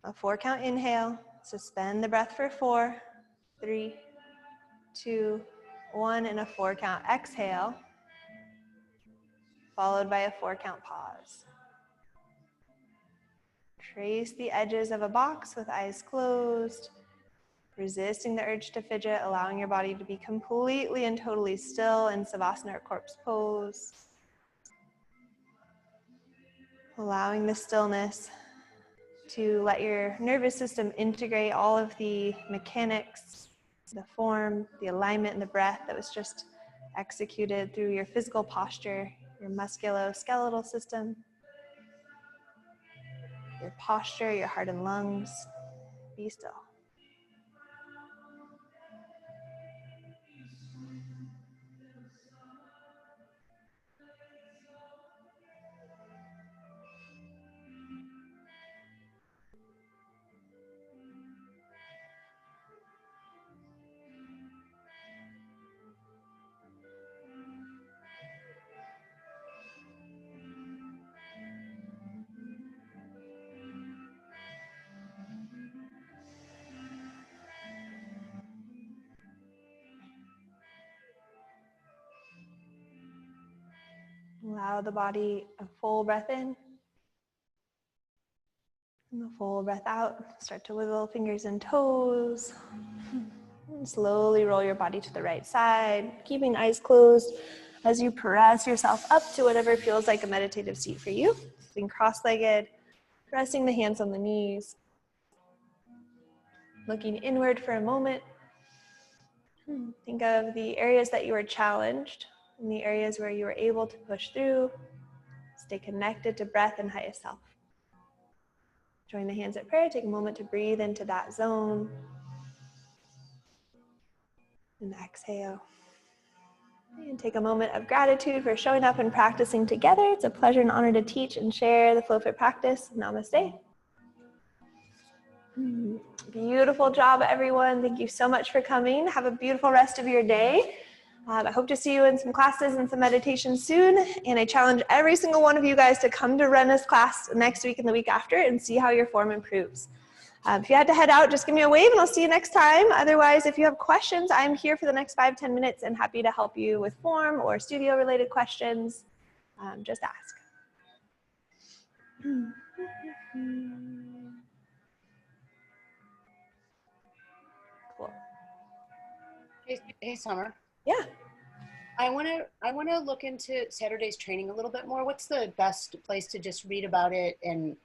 A 4 count inhale, suspend the breath for 4, 3, 2, 1, and a 4 count exhale, followed by a 4 count pause. Trace the edges of a box with eyes closed, resisting the urge to fidget, allowing your body to be completely and totally still in Savasana or corpse pose. Allowing the stillness to let your nervous system integrate all of the mechanics, the form, the alignment, and the breath that was just executed through your physical posture, your musculoskeletal system, your posture, your heart and lungs. Be still. Allow the body a full breath in and a full breath out. Start to wiggle fingers and toes. And slowly roll your body to the right side, keeping eyes closed as you press yourself up to whatever feels like a meditative seat for you. Sitting cross-legged, resting the hands on the knees, looking inward for a moment. Think of the areas that you were challenged and the areas where you were able to push through. Stay connected to breath and highest self. Join the hands at prayer. Take a moment to breathe into that zone. And exhale. And take a moment of gratitude for showing up and practicing together. It's a pleasure and honor to teach and share the FlowFit practice. Namaste. Beautiful job, everyone. Thank you so much for coming. Have a beautiful rest of your day. I hope to see you in some classes and some meditation soon. And I challenge every single one of you guys to come to Rena's class next week and the week after and see how your form improves. If you had to head out, just give me a wave and I'll see you next time. Otherwise, if you have questions, I'm here for the next 5-10 minutes and happy to help you with form or studio related questions. Just ask. Cool. Hey, Summer. Yeah. I want to look into Saturday's training a little bit more. What's the best place to just read about it? And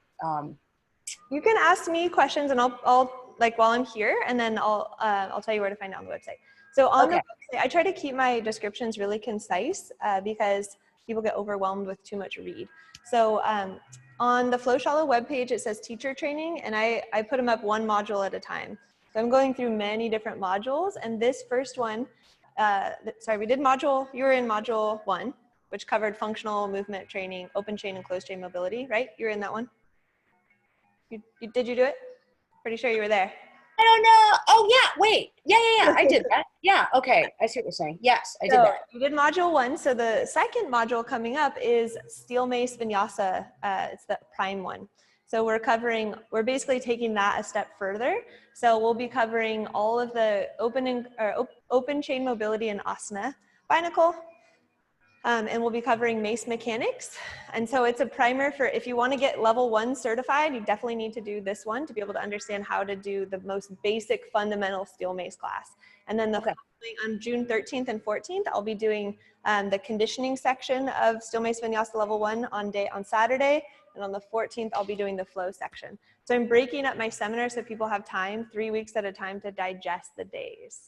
you can ask me questions and I'll like while I'm here, and then I'll tell you where to find it on the website. So on the website, I try to keep my descriptions really concise because people get overwhelmed with too much read. So on the Shala webpage, it says teacher training, and I put them up one module at a time. So I'm going through many different modules, and this first one, we did you were in module 1, which covered functional movement training, open chain and closed chain mobility, right? You were in that one? Did you do it? Pretty sure you were there. I don't know. Oh yeah, wait. Yeah. I did that. Yeah, okay. I see what you're saying. Yes, I did that. You did module 1. So the second module coming up is Steel Mace Vinyasa. It's the prime one. So we're basically taking that a step further. So we'll be covering all of the open chain mobility and asana, binnacle, and we'll be covering Mace mechanics. And so it's a primer for if you want to get level 1 certified, you definitely need to do this one to be able to understand how to do the most basic fundamental Steel Mace class. And then on June 13th and 14th, I'll be doing the conditioning section of Steel Mace Vinyasa level 1 on Saturday. And on the 14th, I'll be doing the flow section. So I'm breaking up my seminar so people have time, 3 weeks at a time, to digest the days.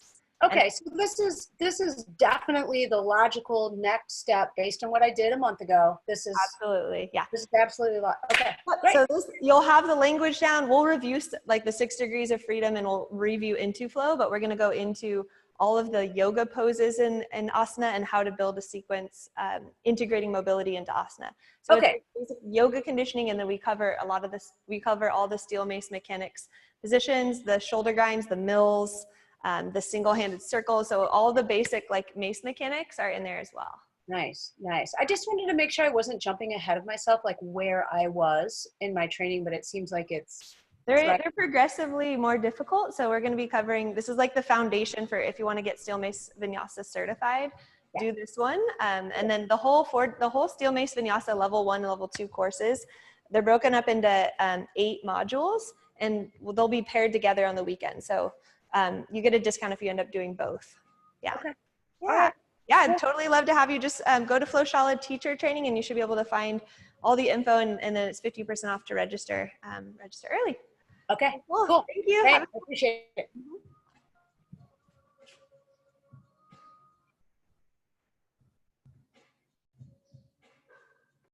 Okay, so this is definitely the logical next step based on what I did a month ago. This is absolutely, yeah. This is absolutely okay. Great. So you'll have the language down. We'll review like the 6 degrees of freedom, and we'll review into flow. But we're going to go into all of the yoga poses and asana and how to build a sequence, integrating mobility into asana. So it's yoga conditioning, and then we cover a lot of this. We cover all the Steel Mace mechanics positions, the shoulder grinds, the mills, the single-handed circle. So all the basic like Mace mechanics are in there as well. Nice. I just wanted to make sure I wasn't jumping ahead of myself, like where I was in my training, but it seems like they're progressively more difficult. So we're going to be covering, this is like the foundation for if you want to get Steel Mace Vinyasa certified, do this one. And then the whole Steel Mace Vinyasa level 1 and level 2 courses, they're broken up into 8 modules, and they'll be paired together on the weekend. So you get a discount if you end up doing both. Yeah. Okay. Yeah. Yeah, I'd totally love to have you. Just go to Shala teacher training, and you should be able to find all the info, and then it's 50% off to register early. Okay, Cool. Cool. Thank you. Thanks. I appreciate it.